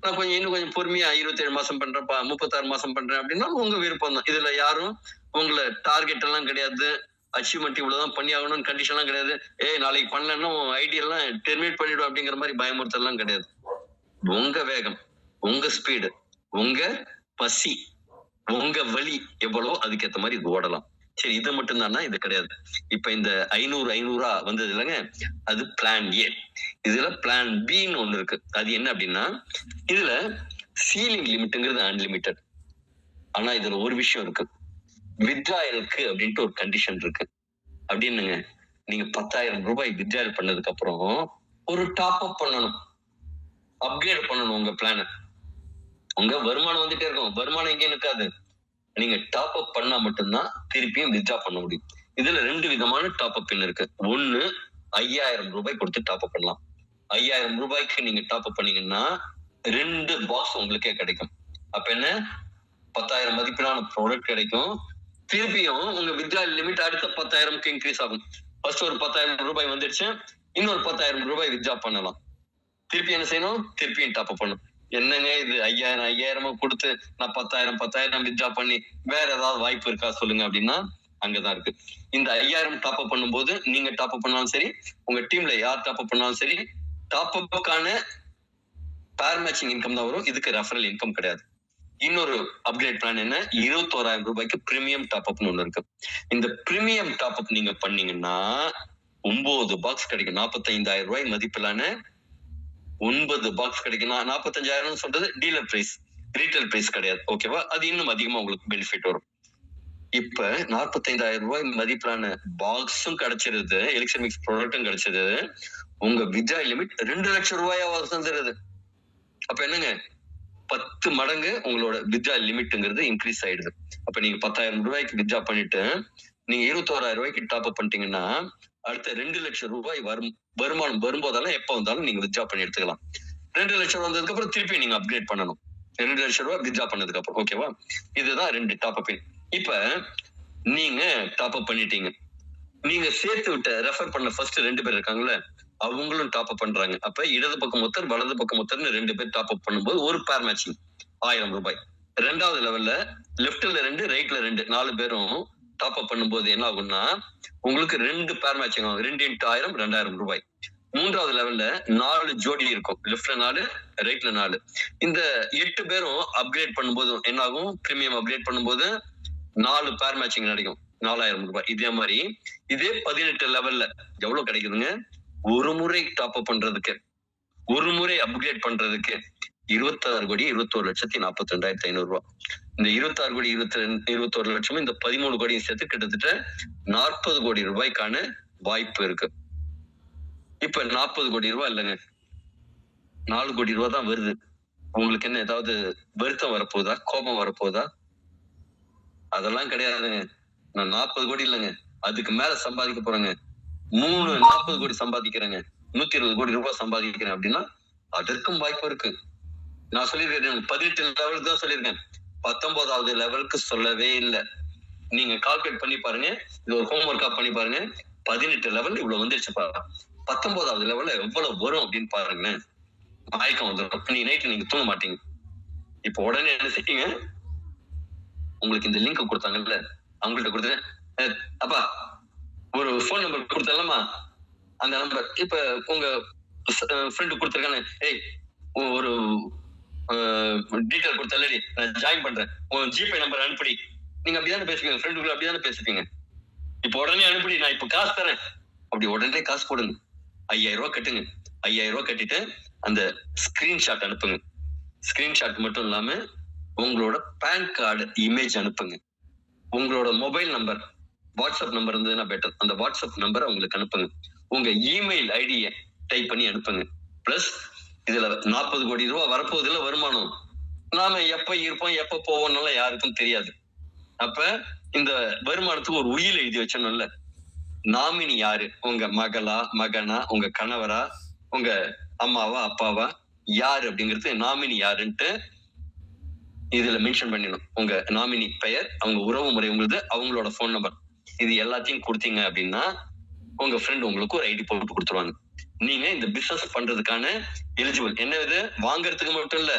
நான் இன்னும் கொஞ்சம் பொறுமையா 27 மாசம் பண்றேன்ப்பா, 36 மாசம் பண்றேன் அப்படின்னா உங்க விருப்பம் தான். இதுல யாரும் உங்களை டார்கெட் எல்லாம் கிடையாது, அச்சீவ்மெண்ட் இவ்வளவுதான் பண்ணி ஆகணும்னு கண்டிஷன் எல்லாம் கிடையாது. நாளைக்கு பண்ணலன்னா ஐடியா எல்லாம் டெர்மினேட் பண்ணிடும் அப்படிங்கிற மாதிரி பயமுறுத்தல் எல்லாம் கிடையாது. உங்க வேகம், உங்க ஸ்பீடு, உங்க பசி, உங்க வலி எவ்வளவோ அதுக்கேற்ற மாதிரி இது ஓடலாம். சரி, இது மட்டும் தானா? இது கிடையாது. இப்ப இந்த 500 வந்தது இல்லைங்க, அது பிளான் ஏ. இதுல பிளான் பின்னு ஒண்ணு இருக்கு. அது என்ன அப்படின்னா, இதுல சீலிங் லிமிட்ங்கிறது அன்லிமிட்டட். ஆனா இதுல ஒரு விஷயம் இருக்கு, வித்ட்ராயலுக்கு அப்படின்ட்டு ஒரு கண்டிஷன் இருக்கு. அப்படின்னுங்க, நீங்க 10,000 ரூபாய் வித்ட்ராயல் பண்ணதுக்கு அப்புறம் ஒரு டாப் அப் பண்ணணும், அப்கிரேட் பண்ணணும் உங்க பிளான. உங்க வருமானம் வந்துட்டே இருக்கும், வருமானம் எங்கேயும் இருக்காது. நீங்க டாப் அப் பண்ணா மட்டும்தான் திருப்பியும் வித்ட்ரா பண்ண முடியும். இதுல 2 விதமான டாப் அப் இருக்கு. ஒண்ணு 5,000 ரூபாய் கொடுத்து டாப் அப் பண்ணலாம். 5,000 ரூபாய்க்கு நீங்க டாப் அப் பண்ணீங்கன்னா 2 பாக்ஸ் உங்களுக்கே கிடைக்கும். அப்ப என்ன, 10,000 மதிப்பிலான ப்ராடக்ட் கிடைக்கும். திருப்பியும் உங்க வித்ட்ராயல் லிமிட் அடுத்த 10,000க்கு இன்க்ரீஸ் ஆகும். ஃபர்ஸ்ட் ஒரு 10,000 ரூபாய் வந்துடுச்சு, இன்னொரு 10,000 ரூபாய் வித்ட்ரா பண்ணலாம். திருப்பி என்ன செய்யணும், திருப்பியும் டாப் அப் பண்ணணும். என்னங்க இது 5,000 கொடுத்து நான் 10,000 வித்ட்ரா பண்ணி வேற ஏதாவது வாய்ப்பு இருக்கா சொல்லுங்க அப்படின்னா அங்கதான் இருக்கு. இந்த 5,000 டாப் அப் பண்ணும்போது நீங்க டாப் அப் பண்ணாலும் சரி, உங்க டீம்ல யார் டாப் அப் பண்ணாலும் சரி, டாப் அப்புக்கான பேர் மேட்சிங் இன்கம் தான் வரும். இதுக்கு ரெஃபரல் இன்கம் கிடையாது. இன்னொரு அப்கிரேட் பிளான் என்ன, 21,000 ரூபாய்க்கு பிரீமியம் டாப் அப்னு ஒண்ணு இருக்கு. இந்த பிரீமியம் டாப் அப் நீங்க பண்ணீங்கன்னா 9 பாக்ஸ் கிடைக்கும். 45,000 ரூபாய் மதிப்பிலான 9 பாக்ஸ் கிடைக்கும். 45,000 சொல்றது டீலர் பிரைஸ், ரீட்டைல் பிரைஸ் கிடையாது. ஓகேவா? அது இன்னும் அதிகமா உங்களுக்கு பெனிஃபிட் வரும். இப்ப 45,000 ரூபாய் மதிப்பிலான பாக்ஸும் கிடைச்சிருது, எலிக்சர் மிக்ஸ் ப்ராடக்ட்டும் கிடைச்சது, உங்க வித்ட்ராயல் லிமிட் 2 லட்சம் ரூபாயா வந்துருது. அப்ப என்னங்க, 10 மடங்கு உங்களோட வித்ட்ராயல் லிமிட்ங்கிறது இன்க்ரீஸ் ஆயிடுது. அப்ப நீங்க 10,000 ரூபாய்க்கு வித்ட்ரா பண்ணிட்டு நீங்க 21,000 ரூபாய்க்கு டாப் அப் பண்ணிட்டீங்கன்னா அடுத்த 2 லட்சம் ரூபாய் வருமானம் வரும்போதெல்லாம் எப்ப வந்தாலும் நீங்க வித்ட்ரா பண்ணி எடுத்துக்கலாம். 2 லட்சம் வந்ததுக்கு அப்புறம் திருப்பி நீங்க அப்கிரேட் பண்ணணும். 2 லட்சம் ரூபாய் வித்ட்ரா பண்ணதுக்கு அப்புறம். ஓகேவா? இதுதான் 2 டாப் அப். இப்ப நீங்க டாப் அப் பண்ணிட்டீங்க, நீங்க சேர்த்து விட்ட ரெஃபர் பண்ண ஃபர்ஸ்ட் 2 பேர் இருக்காங்கல்ல, அவங்களும் டாப் அப் பண்றாங்க. அப்ப இடது பக்கம் ஒருத்தர் வலது பக்கம் ஒருத்தர்னு 2 பேர் டாப் அப் பண்ணும்போது ஒரு பேர் மேட்சிங் 1,000 ரூபாய். 2வது லெவல்ல லெஃப்ட்ல 2 ரைட்ல 2 4 பேரும் டாப் அப் பண்ணும்போது என்ன ஆகும்னா உங்களுக்கு 2 பேர் மேட்சிங் ஆகும். 2 × 1000 2,000 ரூபாய். 3வது லெவல்ல 4 ஜோடி இருக்கும், லெஃப்ட்ல 4 ரைட்ல 4. இந்த 8 பேரும் அப்கிரேட் பண்ணும்போது என்ன ஆகும், பிரீமியம் அப்கிரேட் பண்ணும்போது 4 பேர் மேட்சிங் கிடைக்கும், 4,000 ரூபாய். இதே மாதிரி இதே 18 லெவல்ல எவ்வளவு கிடைக்குதுங்க, ஒரு முறை டாப் அப் பண்றதுக்கு, ஒரு முறை அப்கிரேட் பண்றதுக்கு 26,41,42,500 ரூபாய். இந்த 26,21 லட்சமும் இந்த 13 கோடியும் சேர்த்து கிட்டத்தட்ட 40 கோடி ரூபாய்க்கான வாய்ப்பு இருக்கு. இப்ப 40 கோடி ரூபாய் இல்லைங்க, 4 கோடி ரூபாய் தான் வருது. உங்களுக்கு என்ன ஏதாவது வருத்தம் வரப்போதா, கோபம் வரப்போதா? அதெல்லாம் கிடையாதுங்க. நான் 40 கோடி இல்லைங்க, அதுக்கு மேல சம்பாதிக்க போறேங்க. 40 கோடி சம்பாதிக்கிறேங்க, 120 கோடி ரூபாய் சம்பாதிக்கிறேன் அப்படின்னா அதற்கும் வாய்ப்பு இருக்கு. நான் சொல்லியிருக்கேன் 18 லெவலுக்கு தான் சொல்லியிருக்கேன், 19வது லெவலுக்கு சொல்லவே இல்லை. நீங்க கால்குலேட் பண்ணி பாருங்க, இது ஒரு ஹோம் ஒர்க்கா பண்ணி பாருங்க. 18 லெவல் இவ்வளவு வந்துருச்சுப்பா, 19வது லெவல்ல எவ்வளவு வரும் அப்படின்னு பாருங்க. மயக்கம் வந்துடும், நீ நைட்டு நீங்க தூங்க மாட்டீங்க. இப்ப உடனே என்ன செய்யுங்க, உங்களுக்கு இந்த லிங்க் கொடுத்தாங்கல்ல அவங்கள்ட்ட கொடுத்துட்டு, அப்பா ஒரு போன் நம்பர் கொடுத்தலாமா, அந்த நம்பர் இப்ப உங்க ஃப்ரெண்டு கொடுத்துருக்காங்க, ஏய் ஒரு டீட்டெயில் கொடுத்தல்லடி நான் ஜாயின் பண்றேன், உன் ஜிபே நம்பர் அனுப்பி. நீங்க அப்படிதானே பேசுவீங்க, ஃப்ரெண்டுக்குள்ள அப்படிதானே பேசுவீங்க. இப்ப உடனே அனுப்பி, நான் இப்ப காசு தரேன் அப்படி உடனே காசு போடுங்க. 5,000 ரூபாய் கட்டுங்க. 5,000 ரூபாய் கட்டிட்டு அந்த ஸ்கிரீன்ஷாட் அனுப்புங்க. ஸ்கிரீன்ஷாட் மட்டும் இல்லாம உங்களோட பேன் கார்டு இமேஜ் அனுப்புங்க. உங்களோட மொபைல் நம்பர், வாட்ஸ்அப் நம்பர் இருந்ததுன்னா பெட்டர், அந்த வாட்ஸ்அப் நம்பரை உங்களுக்கு அனுப்புங்க. உங்க இமெயில் ஐடியை டைப் பண்ணி அனுப்புங்க. பிளஸ் இதுல 40 கோடி ரூபாய் வரப்போகுதுல வருமானம், நாம எப்ப இருப்போம் எப்ப போவோம்னால யாருக்கும் தெரியாது. அப்ப இந்த வருமானத்துக்கு ஒரு உயில் எழுதி வச்சோம்ல, நாமினி யாரு, உங்க மகளா, மகனா, உங்க கணவரா, உங்க அம்மாவா, அப்பாவா, யாரு அப்படிங்கிறது நாமினி யாருன்ட்டு இதுல மென்ஷன் பண்ணிடணும். உங்க நாமினி பெயர், அவங்க உறவு முறை உங்களுக்கு, அவங்களோட போன் நம்பர், இது எல்லாத்தையும் கொடுத்தீங்க அப்படின்னா உங்க ஃப்ரெண்ட் உங்களுக்கு ஒரு ஐடி போட்டு கொடுத்துருவாங்க. நீங்க இந்த பிசினஸ் பண்றதுக்கான எலிஜிபிள். என்ன இது வாங்கறதுக்கு மட்டும் இல்ல,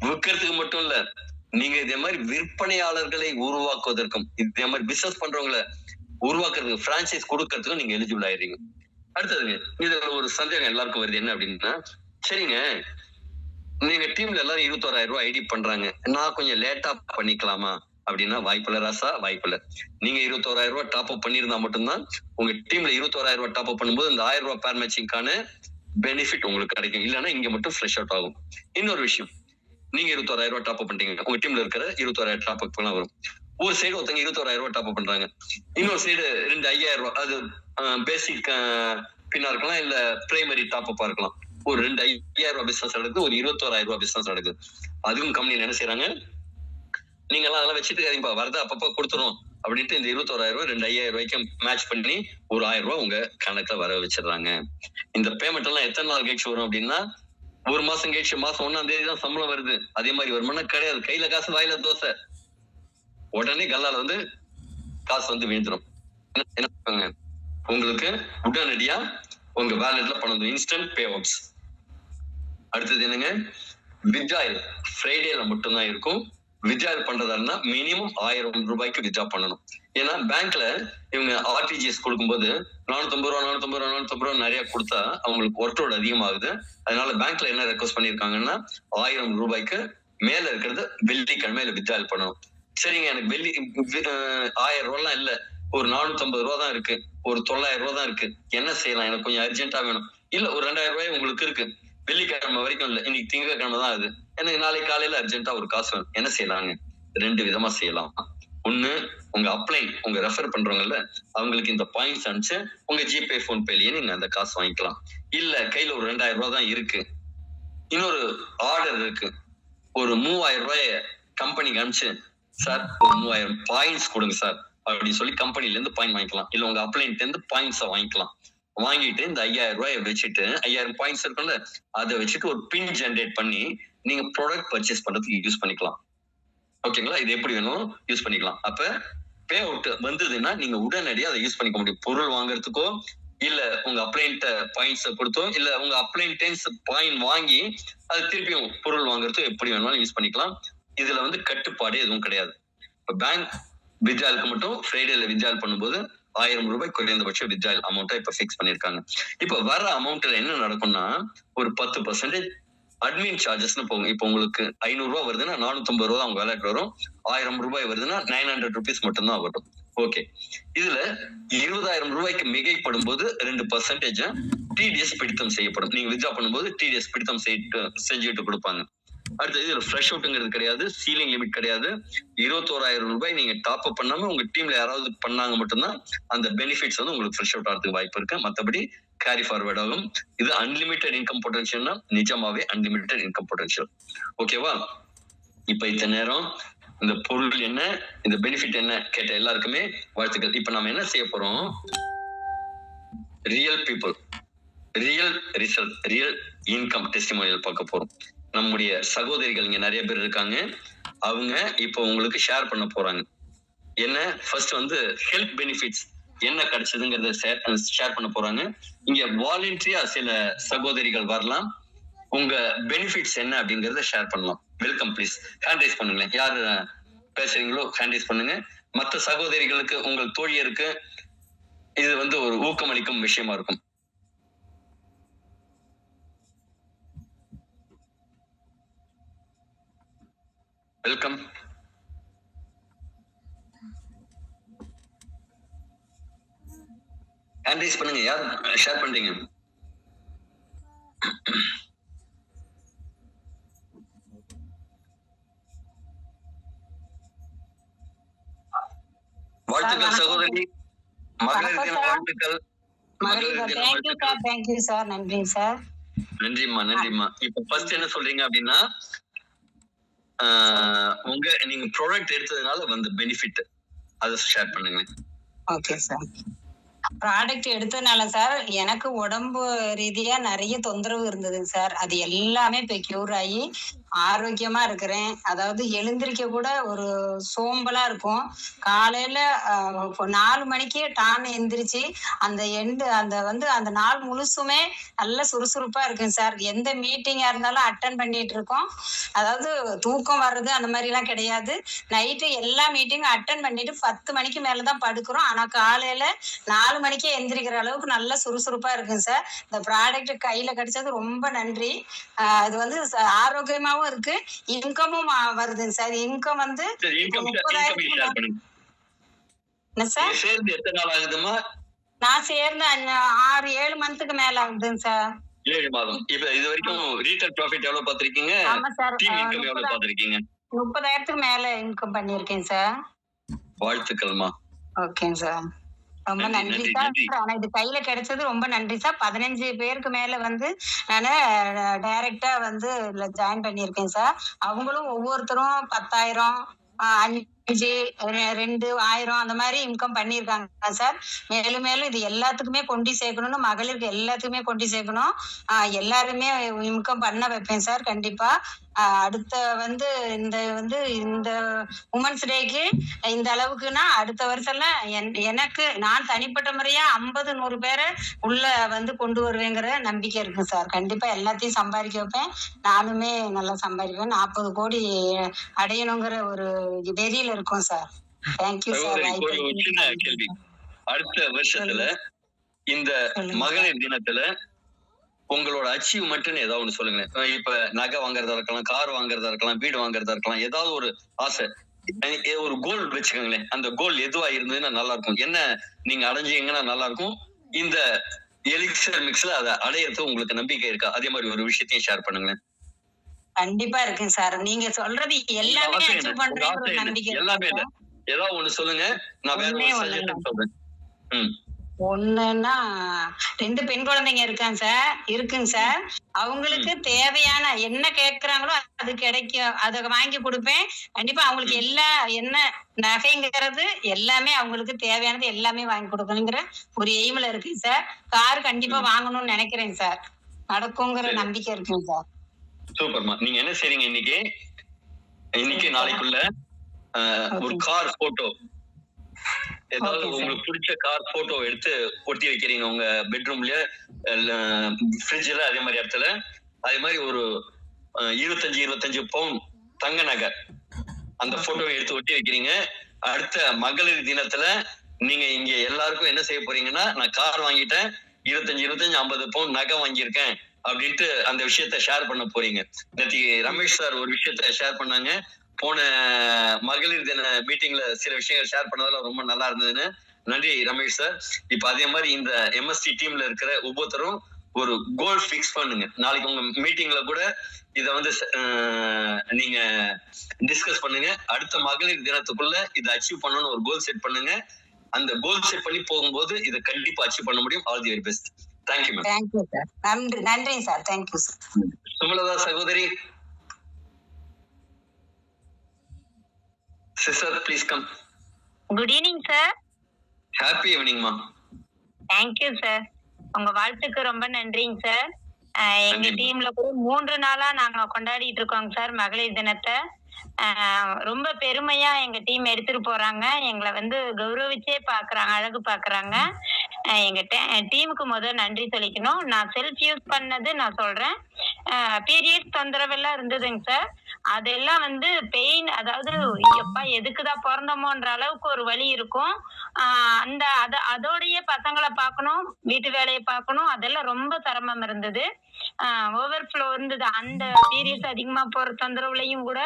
விற்கிறதுக்கு மட்டும் இல்ல, நீங்க இதே மாதிரி விற்பனையாளர்களை உருவாக்குவதற்கும், இதே மாதிரி பிசினஸ் பண்றவங்களை உருவாக்குறதுக்கு, பிரான்சைஸ் கொடுக்கறதுக்கும் நீங்க எலிஜிபிள் ஆயிடுறீங்க. அடுத்ததுங்க, இதுல ஒரு சந்தேகம் எல்லாருக்கும் வருது. என்ன அப்படின்னா, சரிங்க நீங்க டீம்ல எல்லாரும் 21,000 ரூபாய் ஐடி பண்றாங்க, நான் கொஞ்சம் லேட்டா பண்ணிக்கலாமா அப்படின்னா வாய்ப்பில்ல ராசா, வாய்ப்பில்ல. நீங்க 21,000 ரூபாய் டாப் அப் பண்ணியிருந்தா மட்டும்தான் உங்க டீம்ல 21,000 ரூபாய் டாப் அப் பண்ணும்போது இந்த 1000 ரூபாய் பேர் மேட்சிங்கான பெனிஃபிட் உங்களுக்கு கிடைக்கும். இல்லைன்னா இங்க மட்டும் ஃப்ரெஷ் அவுட் ஆகும். இன்னொரு விஷயம், நீங்க 21,000 ரூபாய் டாப் அப் பண்றீங்க, உங்க டீம்ல இருக்கிற 21,000 டாப் அப் எல்லாம் வரும். ஒரு சைடு ஒருத்தங்க 21,000 ரூபாய் டாப் அப் பண்றாங்க, இன்னொரு சைடு 5,000 ரூபாய், அது பேசிக் பின்னா இருக்கலாம், இல்ல பிரைமரி டாப் அப்பா இருக்கலாம். ஒரு 5,000 ரூபாய் பிசினஸ் நடக்குது, ஒரு 21,000 ரூபாய் பிசினஸ் நடக்குது. அதுவும் கம்பெனில என்ன செய்யறாங்க, நீங்க எல்லாம் அதெல்லாம் வச்சுட்டு இருக்காதீங்கப்பா, வரத அப்பப்ப கொடுத்துரும் அப்படின்ட்டு இந்த 21,000 ரூபாய் 2,000 ரூபாய்க்கு மேட்ச் பண்ணி ஒரு 1,000 ரூபாய் உங்க கணக்குல வர வச்சிடறாங்க. இந்த பேமெண்ட் எல்லாம் எத்தனை நாள் கழிச்சு வரும் அப்படின்னா, ஒரு மாசம் கழிச்சு, மாசம் 1ஆம் தேதி தான் சம்பளம் வருது, அதே மாதிரி வருமானா கிடையாது. கையில காசு, வாயில தோசை, உடனே கல்லால வந்து காசு வந்து விழுந்துடும். என்ன உங்களுக்கு உடனடியா உங்க வேலட்ல பணம், இன்ஸ்டன்ட் பே அவுட்ஸ். அடுத்தது என்னங்க, வித்ட்ராயல் ஃப்ரைடேல மட்டும்தான் இருக்கும். வித்ட்ராயல் பண்றதா இருந்தா மினிமம் 1000 ரூபாய்க்கு வித்ட்ரா பண்ணணும். ஏன்னா பேங்க்ல இவங்க ஆர்டிஜிஎஸ் கொடுக்கும்போது 450 ரூபா நிறைய கொடுத்தா அவங்களுக்கு ஒர்க்லோட் அதிகமாகுது. அதனால பேங்க்ல என்ன ரெக்வஸ்ட் பண்ணிருக்காங்கன்னா 1000 ரூபாய்க்கு மேல இருக்கிறது வெள்ளிக்கிழமையில வித்ட்ராயல் பண்ணணும். சரிங்க, எனக்கு வெள்ளி 1000 ரூபாய்லாம் இல்ல, ஒரு 450 ரூபா தான் இருக்கு, ஒரு 900 ரூபா தான் இருக்கு, என்ன செய்யலாம், எனக்கு கொஞ்சம் அர்ஜென்ட்டா வேணும். இல்ல ஒரு 2,000 ரூபாய் உங்களுக்கு இருக்கு, வெள்ளிக்கிழமை வரைக்கும் இல்ல, இன்னைக்கு திங்கட்கிழமை தான் அது, எனக்கு நாளைக்கு காலையில அர்ஜென்ட்டா ஒரு காசு வேணும், என்ன செய்யலாங்க? 2 விதமா செய்யலாம். ஒண்ணு, உங்க அப்ளைன், உங்க ரெஃபர் பண்றவங்கல்ல, அவங்களுக்கு இந்த பாயிண்ட்ஸ் அனுப்பிச்சு உங்க ஜிபே போன் பேலயே நீங்க அந்த காசு வாங்கிக்கலாம். இல்ல கையில ஒரு 2,000 ரூபாய் தான் இருக்கு, இன்னொரு ஆர்டர் இருக்கு, ஒரு 3,000 ரூபாய கம்பெனிக்கு அனுப்பிச்சு, சார் ஒரு 3,000 பாயிண்ட்ஸ் கொடுங்க சார் அப்படின்னு சொல்லி கம்பெனில இருந்து பாயிண்ட் வாங்கிக்கலாம். இல்ல உங்க அப்ளைன்ல இருந்து பாயிண்ட்ஸ் வாங்கிக்கலாம். வாங்கிட்டு இந்த 5,000 ரூபாயை வச்சுட்டு, 5,000 பாயிண்ட்ஸ் இருக்குல்ல, அதை வச்சுட்டு ஒரு பின் ஜெனரேட் பண்ணி நீங்க ப்ராடக்ட் பர்ச்சேஸ் பண்றதுக்கு யூஸ் பண்ணிக்கலாம். ஓகேங்களா? இது எப்படி வேணும் யூஸ் பண்ணிக்கலாம். அப்ப பே அவுட் வந்ததுன்னா நீங்க உடனடியாக அதை யூஸ் பண்ணிக்க முடியும். பொருள் வாங்குறதுக்கோ, இல்ல உங்க அப்ளைன்ட்ட பாயிண்ட்ஸ் கொடுத்தோ, இல்ல உங்க அப்ளைன்டன்ஸ் பாயிண்ட் வாங்கி அது திருப்பியும் பொருள் வாங்குறதுக்கோ எப்படி வேணாலும் யூஸ் பண்ணிக்கலாம். இதுல வந்து கட்டுப்பாடு எதுவும் கிடையாது. இப்ப பேங்க் வித்ட்ராயலுக்கு மட்டும் ஃப்ரைடேல வித்ட்ராயல் பண்ணும்போது 1000 ரூபாய் குறைந்தபட்ச வித்ட்ராயல் அமௌண்ட்டை இப்ப ஃபிக்ஸ் பண்ணிருக்காங்க. இப்ப வர அமௌண்ட்ல என்ன நடக்கும்னா, ஒரு 10% அட்மின் சார்ஜஸ்னு போகும். இப்போ உங்களுக்கு 500 ரூபாய் வருதுன்னா 450 ரூபாய் அவங்க வேலைக்கு வரும். 1000 ரூபாய் வருதுன்னா 900 ருபீஸ் மட்டும் தான் வரும். ஓகே, இதுல 20,000 ரூபாய்க்கு மிகைப்படும் போது 2% டிடிஎஸ் பிடித்தம் செய்யப்படும். நீங்க வித்ட்ரா பண்ணும்போது டிடிஎஸ் பிடித்தம் செஞ்சுட்டு கொடுப்பாங்க. அடுத்து இதுல ஃப்ரெஷ் அவுட்ங்கிறது கிடையாது, சீலிங் லிமிட் கிடையாது. 21,000 ரூபாய் நீங்க டாப் அப் பண்ணாம உங்க டீம்ல யாராவது பண்ணாங்க மட்டும்தான் அந்த பெனிஃபிட்ஸ் வந்து உங்களுக்கு ஃப்ரெஷ் அவுட் ஆகிறதுக்கு வாய்ப்பு இருக்கு. மத்தபடி கேரி ஃபார்வர்ட் ஆகும். இது அன்லிமிட்டெட் இன்கம் பொட்டன்ஷியல்னா நிஜமாவே அன்லிமிட்டெட் இன்கம் பொட்டன்ஷியல். ஓகேவா? இப்ப இத்தனை நேரம் இந்த பொருள் என்ன, இந்த பெனிஃபிட் என்ன கேட்ட எல்லாருக்குமே வாழ்த்துக்கள். இப்ப நம்ம என்ன செய்ய போறோம், real people, real result, real income testimonial பார்க்க போறோம். நம்முடைய சகோதரிகள் இங்க நிறைய பேர் இருக்காங்க. அவங்க இப்போ உங்களுக்கு ஷேர் பண்ண போறாங்க. என்ன, ஃபர்ஸ்ட் வந்து ஹெல்த் பெனிஃபிட்ஸ் என்ன கிடைச்சதுங்கிறத ஷேர் பண்ண போறாங்க. இங்க வாலண்டரியா சில சகோதரிகள் வரலாம், உங்க பெனிஃபிட்ஸ் என்ன அப்படிங்கறத ஷேர் பண்ணலாம். வெல்கம், ப்ளீஸ் ஹேண்ட் ரைஸ் பண்ணுங்களேன். யாரு பேசுறீங்களோ ஹேண்ட் ரைஸ் பண்ணுங்க. மற்ற சகோதரிகளுக்கு, உங்கள் தோழியருக்கு இது வந்து ஒரு ஊக்கமளிக்கும் விஷயமா இருக்கும். வெல்கம். ஹேண்ட் ரைஸ் பண்ணுங்க, யார் ஷேர் பண்றீங்க? வாழ்த்துக்கள் சகோதரி, மகளிர் தின வாழ்த்துக்கள். நன்றிம்மா, நன்றிம்மா. இப்ப ஃபர்ஸ்ட் என்ன சொல்றீங்க அப்படின்னா, நீங்க ப்ராடக்ட் எடுத்ததுனால வந்த பெனிஃபிட், அதை ஷேர் பண்ணுங்க. Okay sir. ப்ராடக்ட் எடுத்ததுனால சார் எனக்கு உடம்பு ரீதியா நிறைய தொந்தரவு இருந்ததுங்க சார். அது எல்லாமே இப்ப கியூர் ஆகி ஆரோக்கியமா இருக்கிறேன். அதாவது எழுந்திருக்க கூட ஒரு சோம்பலா இருக்கும். காலையில 4 மணிக்கு டான்னு எந்திரிச்சு அந்த நாள் முழுசுமே நல்ல சுறுசுறுப்பா இருக்குங்க சார். எந்த மீட்டிங்கா இருந்தாலும் அட்டன் பண்ணிட்டு இருக்கோம். அதாவது தூக்கம் வர்றது அந்த மாதிரி எல்லாம் கிடையாது. நைட்டு எல்லா மீட்டிங்கும் அட்டன் பண்ணிட்டு 10 மணிக்கு மேலதான் படுக்கிறோம். ஆனா காலையில 4 மணிக்கே எந்திரிக்கிற அளவுக்கு நல்ல சுறுசுறுப்பா இருக்குங்க சார். இந்த ப்ராடக்ட் கையில கிடைச்சது ரொம்ப நன்றி. இது வந்து ஆரோக்கியமாவும் இருக்கு, இன்கமும் வருதுங்க சார். இன்கம் வந்து 30,000. என்ன சார்? சேர்ந்து எத்தனை நாள் ஆகுதுமா? நான் சேர்ந்து 6-7 மந்த்துக்கு மேல ஆகுதுங்க சார். 7 மாதம். இப்ப இது வரைக்கும் ரீட்டைல் ப்ராஃபிட் எவ்வளவு பாத்திருக்கீங்க? ஆமா சார். டீம் இன்கம் எவ்வளவு பாத்திருக்கீங்க? 30,000க்கு மேல இன்கம் பண்ணிருக்கேன் சார். வாழ்த்துக்கள்மா. ஓகேங்க சார். ரொம்ப நன்றி சார். ஆனா இது கையில கிடைச்சது ரொம்ப நன்றி சார். 15 பேருக்கு மேல வந்து நானு டைரக்டா வந்து இதுல ஜாயின் பண்ணியிருக்கேன் சார். அவங்களும் ஒவ்வொருத்தரும் 10,000, 5, 2, 1000 அந்த மாதிரி இன்கம் பண்ணியிருக்காங்க சார். மேலும் மேலும் இது எல்லாத்துக்குமே கொண்டு சேர்க்கணும்னு, மகளிருக்கு எல்லாத்துக்குமே கொண்டு சேர்க்கணும். எல்லாருமே இன்கம் பண்ண வைப்பேன் சார் கண்டிப்பா. அடுத்த வந்து இந்த உமன்ஸ் டேக்கு இந்த அளவுக்குன்னா அடுத்த வருஷம்லாம் எனக்கு நான் தனிப்பட்ட முறையா 50-100 பேரை உள்ள வந்து கொண்டு வருவேங்கிற நம்பிக்கை இருக்கு சார். கண்டிப்பா எல்லாத்தையும் சம்பாதிக்க வைப்பேன். நானுமே நல்லா சம்பாதிப்பேன். 40 கோடி அடையணுங்கிற ஒரு வெறியில இருக்கும் சார். Thank you sir. கேள்வி, அடுத்த வருஷத்துல இந்த மகளிர் தினத்துல உங்களோட அச்சீவ்மெண்ட்னு ஏதாவது ஒண்ணு சொல்லுங்க. இப்ப நகை வாங்குறதா இருக்கலாம், கார் வாங்குறதா இருக்கலாம், வீடு வாங்குறதா இருக்கலாம், ஏதாவது ஒரு ஆசை, ஒரு கோல் வச்சுக்கோங்களேன். அந்த கோல் எதுவா இருந்ததுன்னா நல்லா இருக்கும், என்ன நீங்க அடைஞ்சீங்கன்னா நல்லா இருக்கும், இந்த எலிக்சர் மிக்ஸ்ல அதை அடையறது உங்களுக்கு நம்பிக்கை இருக்கா? அதே மாதிரி ஒரு விஷயத்தையும் ஷேர் பண்ணுங்களேன். கண்டிப்பா இருக்கு சார். நீங்க சொல்றது எல்லாமே அச்சீவ் பண்றேன் நம்பிக்கை. எல்லாமே இல்ல, ஏதாவது ஒண்ணு சொல்லுங்க, நான் வேற ஒரு சஜஷன் சொல்றேன். ஒண்ணுன்னா 2 பெண் குழந்தைங்க இருக்குங்க சார். அவங்களுக்கு தேவையான என்ன கேட்கறாங்களோ அது கிடைக்கும், அதை வாங்கி கொடுப்பேன் கண்டிப்பா. அவங்களுக்கு என்ன நகைங்கிறது எல்லாமே அவங்களுக்கு தேவையானது எல்லாமே வாங்கி கொடுக்கணுங்கிற ஒரு எய்ம்ல இருக்குங்க சார். கார் கண்டிப்பா வாங்கணும்னு நினைக்கிறேன் சார். நடக்குங்கிற நம்பிக்கை இருக்குங்க சார். சூப்பர்மா. நீங்க என்ன செய்றீங்க, இன்னைக்கு நாளைக்குள்ள ஒரு கார் போட்டோ, ஏதாவது உங்களுக்கு பிடிச்ச கார் போட்டோ எடுத்து ஒட்டி வைக்கிறீங்க உங்க பெட்ரூம்ல, ஃப்ரிட்ஜ்ல, அதே மாதிரி இடத்துல. அதே மாதிரி ஒரு 25 பவுன் தங்க நகை அந்த போட்டோவை எடுத்து ஒட்டி வைக்கிறீங்க. அடுத்த மகளிர் தினத்துல நீங்க இங்க எல்லாருக்கும் என்ன செய்ய போறீங்கன்னா, நான் கார் வாங்கிட்டேன், 25 50 பவுன் நகை வாங்கியிருக்கேன் அப்படின்ட்டு அந்த விஷயத்த ஷேர் பண்ண போறீங்க. நேற்று ரமேஷ் சார் ஒரு விஷயத்த ஷேர் பண்ணாங்க. போன மகளிர் தின மீட்டிங்ல சில விஷயங்கள் ஷேர் பண்ணதெல்லாம் ரொம்ப நல்லா இருந்ததுன்னு. நன்றி ரமேஷ் சார். இப்ப அதே மாதிரி இந்த எம்எஸ்டி டீம்ல இருக்கிற ஒவ்வொருத்தரும் ஒரு கோல் பிக்ஸ் பண்ணுங்க. நாளைக்கு உங்க மீட்டிங்ல கூட இத வந்து நீங்க டிஸ்கஸ் பண்ணுங்க. அடுத்த மகளிர் தினத்துக்குள்ள இதை அச்சீவ் பண்ணணும்னு ஒரு கோல் செட் பண்ணுங்க. அந்த கோல் செட் பண்ணி போகும்போது இதை கண்டிப்பா அச்சீவ் பண்ண முடியும். All the very best. Thank you ma'am. Thank you sir. நன்றி சார். Thank you sir. சுமலதா சகோதரி, sister please come. Good evening sir. Happy evening ma. Thank you sir. உங்க வாழ்த்துக்கு ரொம்ப நன்றிங்க சார். எங்க டீம்ல கூட 3 நாளா நாங்க கொண்டாடிட்டு இருக்கோங்க சார் மகளிர் தினத்தை. ரொம்ப பெருமையா எங்க டீம் எடுத்துட்டு போறாங்க. எங்களை வந்து கௌரவிச்சே பாக்குறாங்க, அழகு பாக்குறாங்க. எங்க டீமுக்கு முதல் நன்றி சொல்லிக்கணும். நான் செல்ஃப் யூஸ் பண்ணது நான் சொல்றேன். பீரியட்ஸ் தொந்தரவெல்லாம் இருந்ததுங்க சார். அதெல்லாம் வந்து பெயின், அதாவது எப்பா எதுக்குதான் பிறந்தோமோன்ற அளவுக்கு ஒரு வலி இருக்கும். அதோடைய பசங்களை பார்க்கணும், வீட்டு வேலையை பார்க்கணும், அதெல்லாம் ரொம்ப சிரமம் இருந்தது. ஓவர்ஃப்ளோ இருந்தது. அந்த பீரியட்ஸ் அதிகமா போற தொந்தரவுலையும் கூட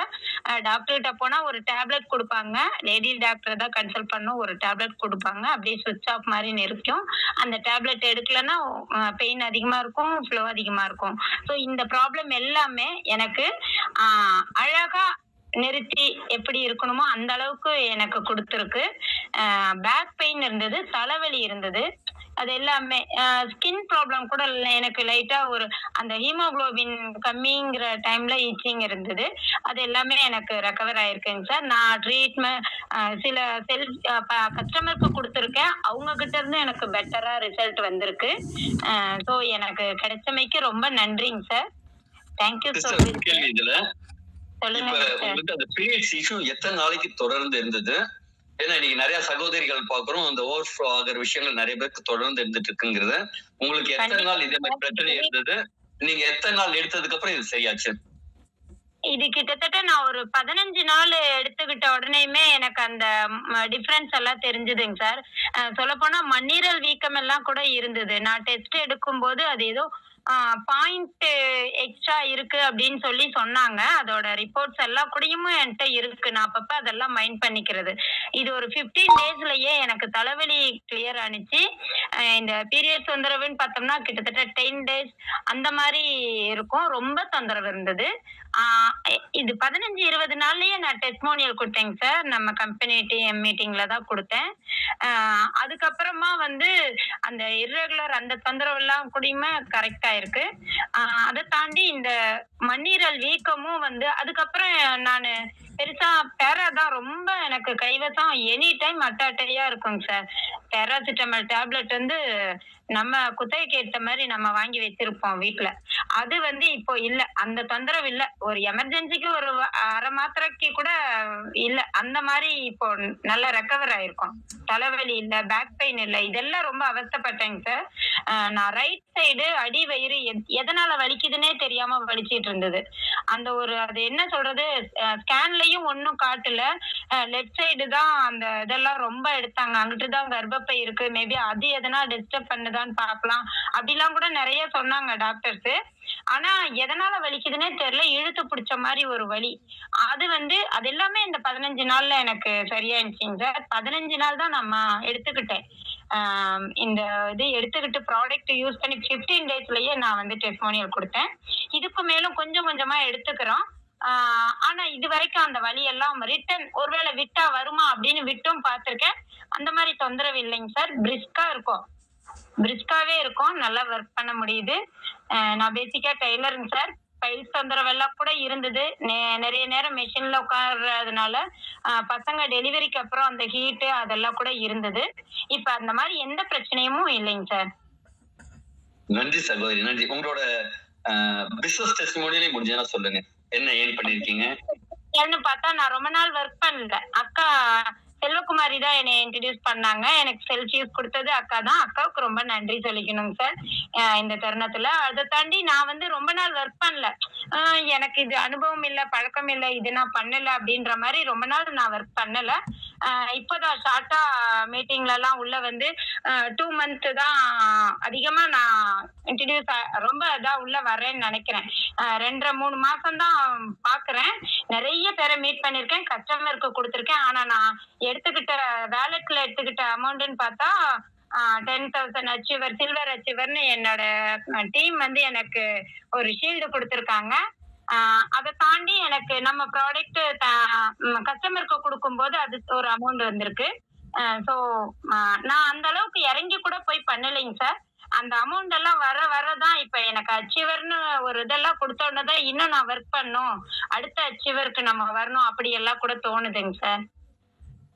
டாக்டர்கிட்ட போனா ஒரு டேப்லெட் கொடுப்பாங்க. லேடி டாக்டர் தான் கன்சல்ட் பண்ணும். ஒரு டேப்லெட் கொடுப்பாங்க, அப்படியே சுவிட்ச் ஆஃப் மாதிரி நிற்கும். அந்த டேப்லெட் எடுக்கலன்னா பெயின் அதிகமா இருக்கும், ஃப்ளோ அதிகமா இருக்கும். ஸோ இந்த ப்ராப்ளம் எல்லாமே எனக்கு அழகா நிறுத்தி எப்படி இருக்கணுமோ அந்த அளவுக்கு எனக்கு கொடுத்துருக்கு. பேக் பெயின் இருந்தது, தலைவலி இருந்தது. அது எல்லாமே ஸ்கின் ப்ராப்ளம் கூட இல்ல. எனக்கு லைட்டா ஒரு அந்த ஹீமோகுளோபின் கம்மிங்கிற டைம்ல இச்சிங் இருந்தது. அது எல்லாமே எனக்கு ரெக்கவர் ஆயிருக்குங்க சார். நான் ட்ரீட்மெண்ட் சில செல்ஃப் கஸ்டமருக்கு குடுத்துருக்கேன். அவங்க கிட்ட இருந்து எனக்கு பெட்டரா ரிசல்ட் வந்திருக்கு. ஸோ எனக்கு கிடைச்சமைக்கு ரொம்ப நன்றிங்க sir. Thank you so sister கேள்வி இதுல சொல்லுங்க இப்ப சார். உங்களுக்கு அந்த பீரியட்ஸ் இஷ்யூ எத்தனை நாளைக்கு தொடர்ந்து இருந்தது? ஏன்னா இன்னைக்கு நிறைய சகோதரிகள் பாக்குறோம், அந்த ஓவர்ஃப்ளோ ஆகிற விஷயங்கள் நிறைய பேருக்கு தொடர்ந்து இருந்துட்டு இருக்குங்கிறத. உங்களுக்கு எத்தனை நாள் இதே மாதிரி பிரச்சனை இருந்தது? நீங்க எத்தனை நாள் எடுத்ததுக்கு அப்புறம் இது சரியாச்சு? இது கிட்டத்தட்ட நான் ஒரு 15 நாள் எடுத்துக்கிட்ட உடனேயுமே எனக்கு அந்த டிஃபரன்ஸ் எல்லாம் தெரிஞ்சுதுங்க சார். சொல்லப்போனா மண்ணீரல் வீக்கம் எல்லாம் கூட இருந்தது. நான் டெஸ்ட் எடுக்கும்போது அது ஏதோ பாயிண்ட் எக்ஸ்ட்ரா இருக்கு அப்படின்னு சொல்லி சொன்னாங்க. அதோட ரிப்போர்ட்ஸ் எல்லாம் கூடயும் என்கிட்ட இருக்கு. நான் அப்பப்ப அதெல்லாம் மைண்ட் பண்ணிக்கிறது. இது ஒரு 15 டேஸ்லயே எனக்கு தலைவலி கிளியர் ஆனிச்சு. இந்த பீரியட் தொந்தரவுன்னு பார்த்தோம்னா கிட்டத்தட்ட 10 டேஸ் அந்த மாதிரி இருக்கும். ரொம்ப தொந்தரவு இருந்தது. இது 15, 20 நாள்லயே நான் டெஸ்டிமோனியல் கொடுத்தேங்க சார். நம்ம கம்பெனி மீட்டிங்ல தான் கொடுத்தேன். அதுக்கப்புறமா வந்து அந்த இர்ரெகுலர் அந்த தொந்தரவு எல்லாம் கூடயுமே கரெக்டா இருக்கு. அதை தாண்டி இந்த மண்ணீரல் வீக்கமும் வந்து அதுக்கப்புறம் நானு பெருசா பேரா தான் ரொம்ப எனக்கு கைவசம் எனி டைம் அட்டாட்டையா இருக்குங்க சார். பேராசிட்டமல் டேப்லெட் வந்து நம்ம குத்தகைக்கு ஏற்ற மாதிரி நம்ம வாங்கி வச்சிருப்போம் வீட்டுல. அது வந்து இப்போ இல்ல, அந்த தொந்தரவு இல்ல. ஒரு எமர்ஜென்சிக்கு ஒரு அரை மாத்திரைக்கு கூட இல்ல. அந்த மாதிரி இப்போ நல்லா ரெக்கவர் ஆயிருக்கும். தலைவலி இல்ல, பேக் பெயின் இல்ல. இதெல்லாம் ரொம்ப அவஸ்தைப்பட்டேங்க சார். நான் ரைட் சைடு அடி வயிறு எதனால வலிக்குதுன்னே தெரியாம வலிச்சிட்டு இருந்தது. அந்த ஒரு அது என்ன சொல்றது, ஸ்கேன்லயும் ஒன்னும் காட்டல. லெஃப்ட் சைடு தான் அந்த இதெல்லாம் ரொம்ப எடுத்தாங்க. அங்கிட்டு தான் கர்ப்பப்பை இருக்கு, மேபி அது எதனா டிஸ்டர்ப் பண்ணுதான்னு பார்க்கலாம் அப்படிலாம் கூட நிறைய சொன்னாங்க டாக்டர்ஸ். ஆனா எதனால வலிக்குதுன்னே தெரியல, இழுத்து பிடிச்ச மாதிரி ஒரு வலி. அது வந்து அது எல்லாமே இந்த 15 நாள்ல எனக்கு சரியாயிடுச்சுங்க சார். 15 நாள் தான் நான் எடுத்துக்கிட்டேன். இந்த இது எடுத்துக்கிட்டு ப்ராடக்ட் யூஸ் பண்ணி 15 டேஸ்லயே நான் வந்து டெஸ்டிமோனியல் கொடுத்தேன். இதுக்கு மேலும் கொஞ்சம் கொஞ்சமா எடுத்துக்கிறோம். ஆனா இது வரைக்கும் அந்த வலி எல்லாம் ரிட்டர்ன் ஒருவேளை விட்டா வருமா அப்படின்னு விட்டும் பார்த்திருக்கேன். அந்த மாதிரி தொந்தரவு இல்லைங்க சார். பிரிஸ்காவே இருக்கும். நல்லா ஒர்க் பண்ண முடியுது. நான் பேசிக்கா டெய்லருங்க சார். பைல்ஸ் தொந்தரவு எல்லாம் கூட இருந்தது. நிறைய நேரம் மெஷின்ல உட்கார்றதுனால பசங்க டெலிவரிக்கு அப்புறம் அந்த ஹீட்டு அதெல்லாம் கூட இருந்தது. இப்ப அந்த மாதிரி எந்த பிரச்சனையும் இல்லைங்க சார். நன்றி சகோதரி, நன்றி. உங்களோட பிசினஸ் டெஸ்டிமோனியலே முடிஞ்சா சொல்லுங்க, என்ன ஏன் பண்ணிருக்கீங்க? பார்த்தா நான் ரொம்ப நாள் ஒர்க் பண்ணல. அக்கா செல்வகுமாரி தான் என்னை இன்ட்ரடியூஸ் பண்ணாங்க. எனக்கு செல்ஃப் யூஸ் கொடுத்தது அக்கா தான். அக்காவுக்கு ரொம்ப நன்றி சொல்லிக்கணுங்க சார் இந்த தருணத்துல. அதை தாண்டி நான் வந்து ரொம்ப நாள் ஒர்க் பண்ணல. எனக்கு இது அனுபவம் இல்ல, பழக்கம் இல்ல, இது நான் பண்ணல அப்படின்ற மாதிரி ரொம்ப நாள் நான் ஒர்க் பண்ணல. இப்போதான் ஷார்ட்டா மீட்டிங்ல எல்லாம் உள்ள வந்து 2 மந்த் தான் அதிகமா நான் இன்ட்ரடியூஸ் ரொம்ப இதா உள்ள வர்றேன்னு நினைக்கிறேன். 2.5-3 மாசம் தான் பாக்குறேன். நிறைய பேரை மீட் பண்ணிருக்கேன், கஸ்டமருக்கு கொடுத்துருக்கேன். ஆனா நான் எடுத்துக்கிட்ட வேலட்ல எடுத்துக்கிட்ட அமௌண்ட்னு பார்த்தா 10,000 அச்சீவர், சில்வர் அச்சீவர்னு என்னோட டீம் வந்து எனக்கு ஒரு ஷீல்டு கொடுத்துருக்காங்க. அதை தாண்டி எனக்கு நம்ம ப்ராடக்ட் கஸ்டமருக்கு கொடுக்கும்போது அது ஒரு அமௌண்ட் வந்திருக்கு. ஸோ நான் அந்த அளவுக்கு இறங்கி கூட போய் பண்ணலைங்க சார். அந்த அமௌண்ட் எல்லாம் வரதான் இப்ப எனக்கு அச்சீவர்னு ஒரு இதெல்லாம் கொடுத்தோன்னதான் இன்னும் நான் ஒர்க் பண்ணும், அடுத்த அச்சீவருக்கு நம்ம வரணும் அப்படி எல்லாம் கூட தோணுதுங்க சார்.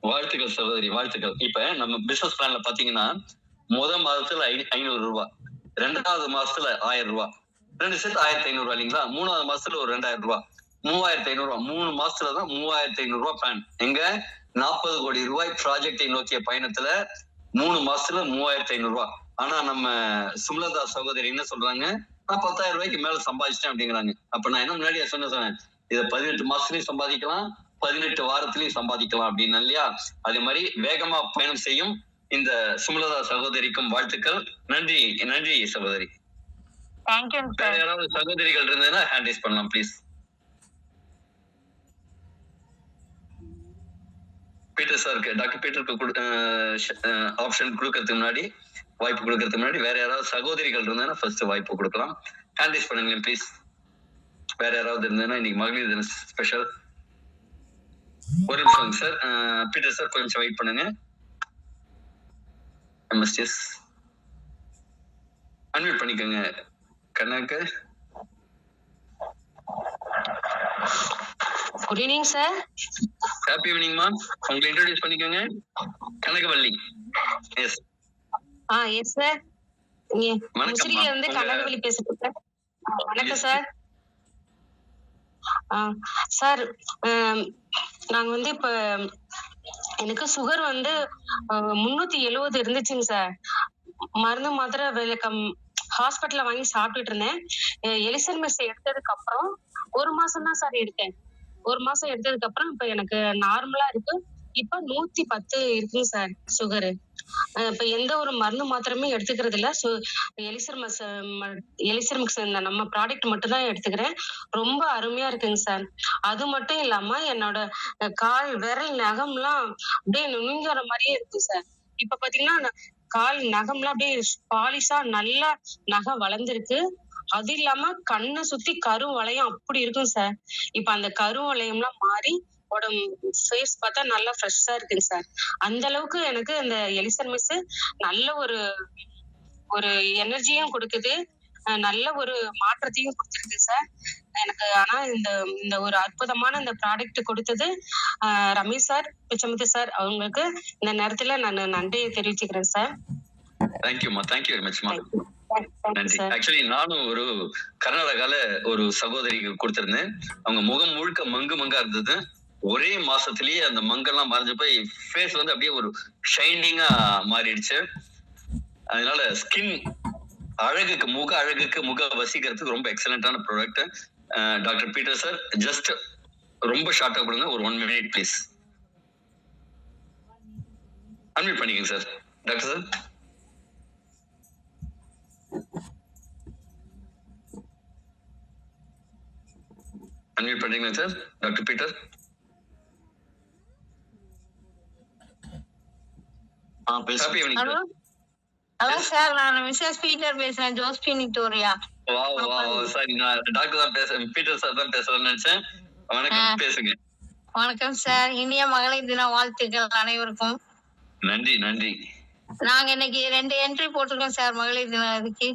வாழ்த்துக்கள் சகோதரி, வாழ்த்துக்கள். இப்ப நம்ம பிசினஸ் பிளான்ல பாத்தீங்கன்னா மாதத்துல 500 ரூபாய், 2வது மாசத்துல 1000 ரூபாய், 2 செட் 1500 ரூபாய் இல்லைங்களா? 3வது மாசத்துல ஒரு 2000 ரூபாய், 3500 ரூபாய். 3 மாசத்துலதான் 3500 ரூபாய் பிளான். எங்க 40 கோடி ரூபாய் ப்ராஜெக்டை நோக்கிய பயணத்துல 3 மாசத்துல 3500 ரூபாய். ஆனா நம்ம சுமலதா சகோதரி என்ன சொல்றாங்க, நான் 10,000 ரூபாய்க்கு மேல சம்பாதிச்சிட்டேன் அப்படிங்கிறாங்க. அப்ப நான் என்ன முன்னாடியே சொன்னேன், இதை 18 மாசத்துலயும் சம்பாதிக்கலாம், 18 வாரத்திலையும் சம்பாதிக்கலாம் அப்படின்னு இல்லையா? அதே மாதிரி வேகமா பயணம் செய்யும் இந்த சுமலதா சகோதரிக்கும் வாழ்த்துக்கள். நன்றி, நன்றி சகோதரி. வேற யாராவது சகோதரிகள் இருந்ததுன்னா ஹேண்ட் ரைஸ் பண்ணலாம் ப்ளீஸ். பீட்டர் சாருக்கு, டாக்டர் பீட்டருக்கு ஆப்ஷன் கொடுக்கறதுக்கு முன்னாடி, வாய்ப்பு கொடுக்கறதுக்கு முன்னாடி வேற யாராவது சகோதரிகள் இருந்ததுன்னா ஃபர்ஸ்ட் வாய்ப்பு கொடுக்கலாம். ஹேண்ட் ரைஸ் பண்ணுங்களேன் ப்ளீஸ். வேற யாராவது இருந்ததுன்னா இன்னைக்கு மகளிர் தின ஸ்பெஷல். ஒரு நிமிஷம் சார், பீட்டர் சார் கொஞ்சம் வெயிட் பண்ணுங்க. எம்எஸ்டிஎஸ் அன்மியூட் பண்ணிக்கோங்க கண்ணாக்கு. Good evening sir. ஹாப்பி ஈவினிங்மா. உங்களை இன்ட்ரோடியூஸ் பண்ணிக்கோங்க. கனகவல்லி. எஸ். Yes sir. வணக்கம்மா. முசிறியில இருந்து கனகவல்லி பேசுறேன் சார். வணக்கம் சார். சார் நாங்க வந்து இப்ப எனக்கு சுகர் வந்து 370 இருந்துச்சுங்க சார். மருந்து மாத்திரை விளக்கம் ஹாஸ்பிட்டல்ல வாங்கி சாப்பிட்டுட்டு இருந்தேன். எலிசர் மெஸ் எடுத்ததுக்கு அப்புறம் 1 மாசம் தான் சார் எடுத்தேன். 1 மாசம் எடுத்ததுக்கு அப்புறம் இப்ப எனக்கு நார்மலா இருக்கு. இப்ப 110 இருக்குங்க சார் சுகரு. இப்ப எந்த ஒரு மருந்து மாத்திரமே எடுத்துக்கிறது இல்ல. எலிசர் மிக்ஸ் இந்த நம்ம ப்ராடக்ட் மட்டும் தான் எடுத்துக்கிறேன். ரொம்ப அருமையா இருக்குங்க சார். அது மட்டும் இல்லாம என்னோட கால் விரல் நகம்லாம் அப்படியே நுணுங்கிற மாதிரியே இருக்கு சார். இப்ப பாத்தீங்கன்னா கால் நகம்லாம் அப்படியே பாலிஷா நல்லா நகம் வளர்ந்துருக்கு. அது இல்லாம கண்ணை சுத்தி கருவளையம் அப்படி இருக்கும் சார். இப்ப அந்த கருவளையம்லாம் மாறி உடம்பு ஃபேஸ் பார்த்தா நல்லா ஃப்ரெஷ்ஷா இருக்குங்க சார். அந்த அளவுக்கு எனக்கு இந்த எலிசர் மிஸ் நல்ல ஒரு எனர்ஜியும் கொடுக்குது. நல்ல ஒரு மாற்றத்தையும் கொடுத்துருக்கு சார் எனக்கு. ஆனா இந்த ஒரு அற்புதமான இந்த ப்ராடக்ட் கொடுத்தது ரமேஷ் சார், பிச்சமுத்து சார் அவங்களுக்கு இந்த நேரத்துல நான் நன்றியை தெரிவிச்சுக்கிறேன் சார். தேங்க்யூமா. தேங்க்யூ வெரி மச்மா. நன்றி. சார். ஆக்சுவலி நானும் ஒரு கர்நாடகால ஒரு சகோதரிக்கு கொடுத்திருந்தேன். அவங்க முகம் முழுக்க மங்கா இருந்தது. ஒரே மாசத்திலேயே அந்த மங்கெல்லாம் மறைஞ்சு போய் ஃபேஸ் வந்து அப்படியே ஒரு ஷைனிங்கா மாறிடுச்சு. அதனால ஸ்கின் அழகுக்கு முக வசிக்கிறதுக்கு ரொம்ப எக்ஸலண்டான product. Doctor Peter sir just ரொம்ப ஷார்ட்டா கொடுங்க. ஒரு 1 minute ப்ளீஸ். அன்மியூட் பண்ணிக்கங்க சார். Doctor sir. அன்மியூட் பண்றீங்களா sir? Doctor Peter. Happy evening hello sir. Hello sir, நான் மிஸ்ஸஸ் பீட்டர் பேசுறேன், ஜோஸ்பின் விக்டோரியா. வாவ் சார், நான் டாக்டர் தான் பேசுறேன், பீட்டர் சார் தான் பேசுறேன்னு நினைச்சேன். வணக்கம், பேசுங்க. வணக்கம் சார், இந்திய மகளிர் தின வாழ்த்துக்கள் அனைவருக்கும். நன்றி நன்றி. நாங்க இன்னைக்கு 2 என்ட்ரி போட்டிருக்கோம் சார் மகளிர் தினத்துக்கு.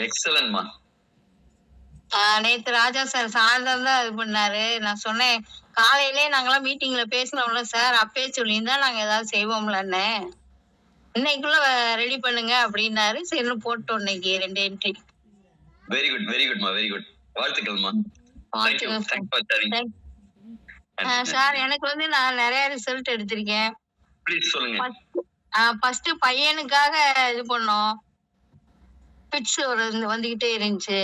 எக்ஸலன்ட்மா. நேத்து ராஜா சார் சாயந்தரம் தான் இது பண்ணாரு. நான் சொன்னேன் காலையிலே நாங்கெல்லாம் மீட்டிங்ல பேசினோம்ல சார், அப்பயே சொல்லியிருந்தா நாங்க ஏதாவது செய்வோம்லன்னு, இன்னைக்குள்ள ரெடி பண்ணுங்க அப்படின்னாரு. சரி போட்டோம் இன்னைக்கு 2 என்ட்ரி. வெரி குட்மா, வெரி குட். வாழ்த்துக்கள்மா. சார் எனக்கு வந்து நான் நிறைய ரிசல்ட் எடுத்திருக்கேன். ப்ளீஸ் சொல்லுங்க. ஃபர்ஸ்ட் பையனுக்காக இது பண்ணோம், பிட்ஸ் ஒரு வந்துகிட்டே இருந்துச்சு.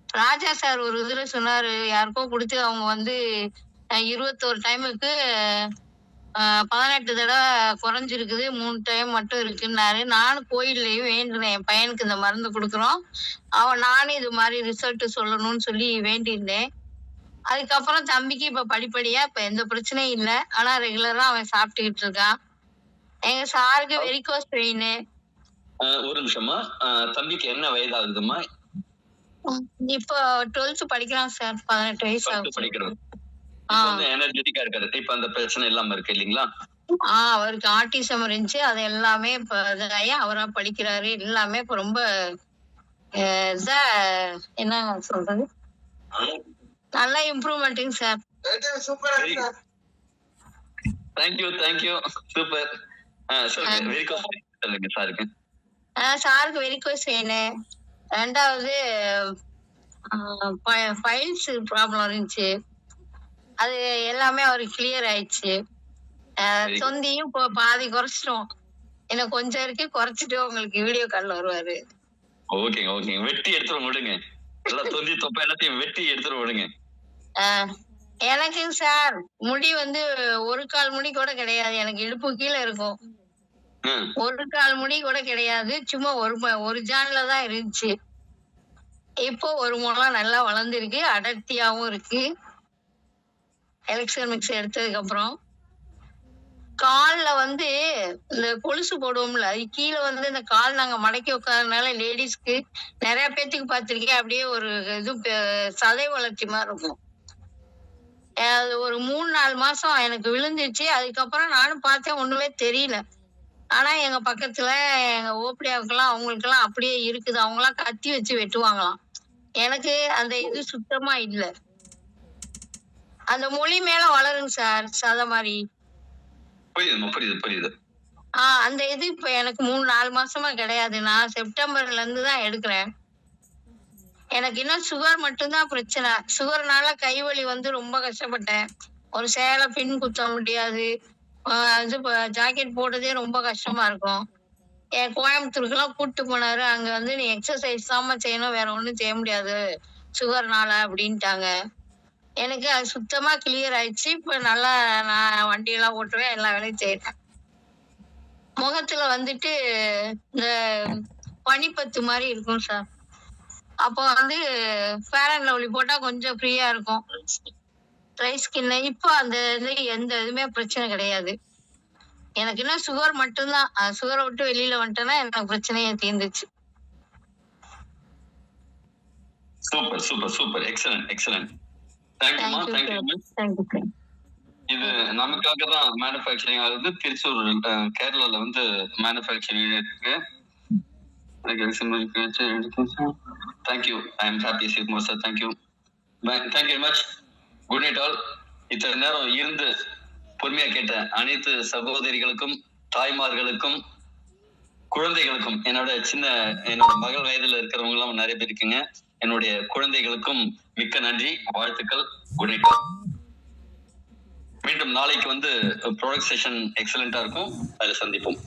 ராஜா சார் ஒரு இதுல சொன்னாரு, யாருக்கோ கொடுத்து அவங்க வந்து 21 டைமுக்கு 18 தடவை குறைஞ்சிருக்குது, 3 டைம் மட்டும் இருக்குன்னாரு. நானும் கோயில்லையும் வேண்டினேன், என் பையனுக்கு இந்த மருந்து கொடுக்குறோம், நானும் இது மாதிரி ரிசல்ட் சொல்லணும்னு சொல்லி வேண்டியிருந்தேன். அதுக்கப்புறம் தம்பிக்கு இப்ப படிப்படியா இப்ப எந்த பிரச்சனையும் இல்லை, ஆனா ரெகுலரா அவன் சாப்பிட்டுக்கிட்டு இருக்கான். எங்க சாருக்கு வெரிகோஸ் பெயின். ஒரு நிமிஷமா, தம்பிக்கு என்ன வயதாகுதுமா? இப்போ 12th படிக்கிறான் சார், 18 வயசு ஆகுது. படிக்கிறது. எனர்ஜெட்டிக்கா இருக்காரு. இப்ப அந்த பிரச்சனை இல்லாம இருக்கு இல்லீங்களா? அவருக்கு ஆட்டிசம் இருந்துச்சு, அது எல்லாமே இப்ப இதாகி அவரா படிக்கிறாரு. எல்லாமே இப்ப ரொம்ப என்ன சொல்றது, நல்லா இம்ப்ரூவ்மெண்ட்டுங்க சார். Thank you super. சொல்லுங்க, வெரிகோஸ் சொல்லுங்க சாருக்கு. சாருக்கு வெரிகோஸ் வேணும். 2வது ஃபைல்ஸ் ப்ராப்ளம் இருந்துச்சு, அது எல்லாமே அவருக்கு கிளியர் ஆயிடுச்சு. தொந்தியும் இப்போ பாதி குறைச்சிட்டோம், இன்னும் கொஞ்சம் இருக்கு, குறைச்சிட்டு உங்களுக்கு வீடியோ கால்ல வருவாரு. ஓகேங்க, வெட்டி எடுத்துட விடுங்க. எல்லாம் தொந்தி தொப்பை எல்லாத்தையும் வெட்டி எடுத்துட விடுங்க. எனக்கு சார் முடி வந்து 1 கால் முடி கூட கிடையாது, எனக்கு இடுப்பு கீழே இருக்கும். 1 கால் முடி கூட கிடையாது, சும்மா ஒரு ஜான்ல தான் இருந்துச்சு. இப்போ 1 முழம் நல்லா வளர்ந்துருக்கு, அடர்த்தியாவும் இருக்கு. எலக்சர் மிக்ஸ் எடுத்ததுக்கு அப்புறம் கால்ல வந்து இந்த கொலுசு போடுவோம்ல, அது கீழே வந்து இந்த கால் நாங்க மடக்கி உட்கார்றதுனால லேடிஸ்க்கு நிறைய பேத்துக்கு பார்த்திருக்கேன், அப்படியே ஒரு இது சதை வளர்ச்சி மாதிரி இருக்கும். அது ஒரு 3-4 மாசம் எனக்கு விழுந்துச்சு. அதுக்கப்புறம் நானும் பார்த்தேன், ஒண்ணுமே தெரியல. ஆனா எங்க பக்கத்துல எங்க ஓப்படியாவுக்கெல்லாம் அவங்களுக்கெல்லாம் அப்படியே இருக்குது. அவங்கலாம் கத்தி வச்சு வெட்டுவாங்களாம். எனக்கு அந்த இது சுத்தமா இல்ல. அந்த மொழி மேல வளருங்க சார், சத மாரி. புரியுதுமா, புரியுது. அந்த இது இப்ப எனக்கு 3, 4 மாசமா கிடையாது. நான் செப்டம்பர்ல இருந்து தான் எடுக்கிறேன். எனக்கு இன்னும் சுகர் மட்டும் தான் பிரச்சனை. சுகர்னால கை வலி வந்து ரொம்ப கஷ்டப்பட்டேன். ஒரு சேலை பின் குத்த முடியாது. இது ஜாக்கெட் போடுறதே ரொம்ப கஷ்டமா இருக்கும். கோயம்புத்தூருக்குலாம் கூட்டிட்டு போனாரு. அங்க வந்து நீ எக்ஸர்சைஸ் தாம்மா செய்யணும், வேற ஒண்ணும் செய்ய முடியாது சுகர்னால அப்படின்ட்டாங்க. எனக்கு அது சுத்தமா கிளியர் ஆயிடுச்சு. இப்ப நல்லா நான் வண்டியெல்லாம் ஓட்டுவேன், எல்லா வேலையும் செய்றேன். முகத்துல வந்துட்டு இந்த பனிப்பத்து மாதிரி இருக்கும் சார். அப்போ வந்து ஃபேர் அண்ட் லவ்லி போட்டா கொஞ்சம் ஃப்ரீயா இருக்கும். Dry skin. இப்போ அந்த இது எந்த இதுவுமே பிரச்சனை கிடையாது. எனக்கு இன்னும் சுகர் மட்டும்தான். சுகரை விட்டு வெளியில வந்துட்டேன்னா எனக்கு பிரச்சனையே தீர்ந்துச்சு. சூப்பர். எக்ஸலன்ட். தேங்க்யூமா, தேங்க்யூ. இது நமக்காக தான் மேனுஃபேக்சரிங் ஆகுது. திருச்சூர் கேரளால வந்து மேனுஃபேக்சரிங் இருக்கு. Thank you. I am happy Sivakumar sir. Thank you very much. Good night all. இத்தனை நேரம் இருந்து பொறுமையா கேட்ட அனைத்து சகோதரிகளுக்கும், தாய்மார்களுக்கும், குழந்தைகளுக்கும், என்னோட மகள் வயதுல இருக்கிறவங்க எல்லாம் நிறைய பேர் இருக்குங்க. என்னுடைய குழந்தைகளுக்கும் மிக்க நன்றி, வாழ்த்துக்கள். Good night all. மீண்டும் நாளைக்கு வந்து ப்ராடக்ட் செஷன் எக்ஸலண்டா இருக்கும். அதில் சந்திப்போம்.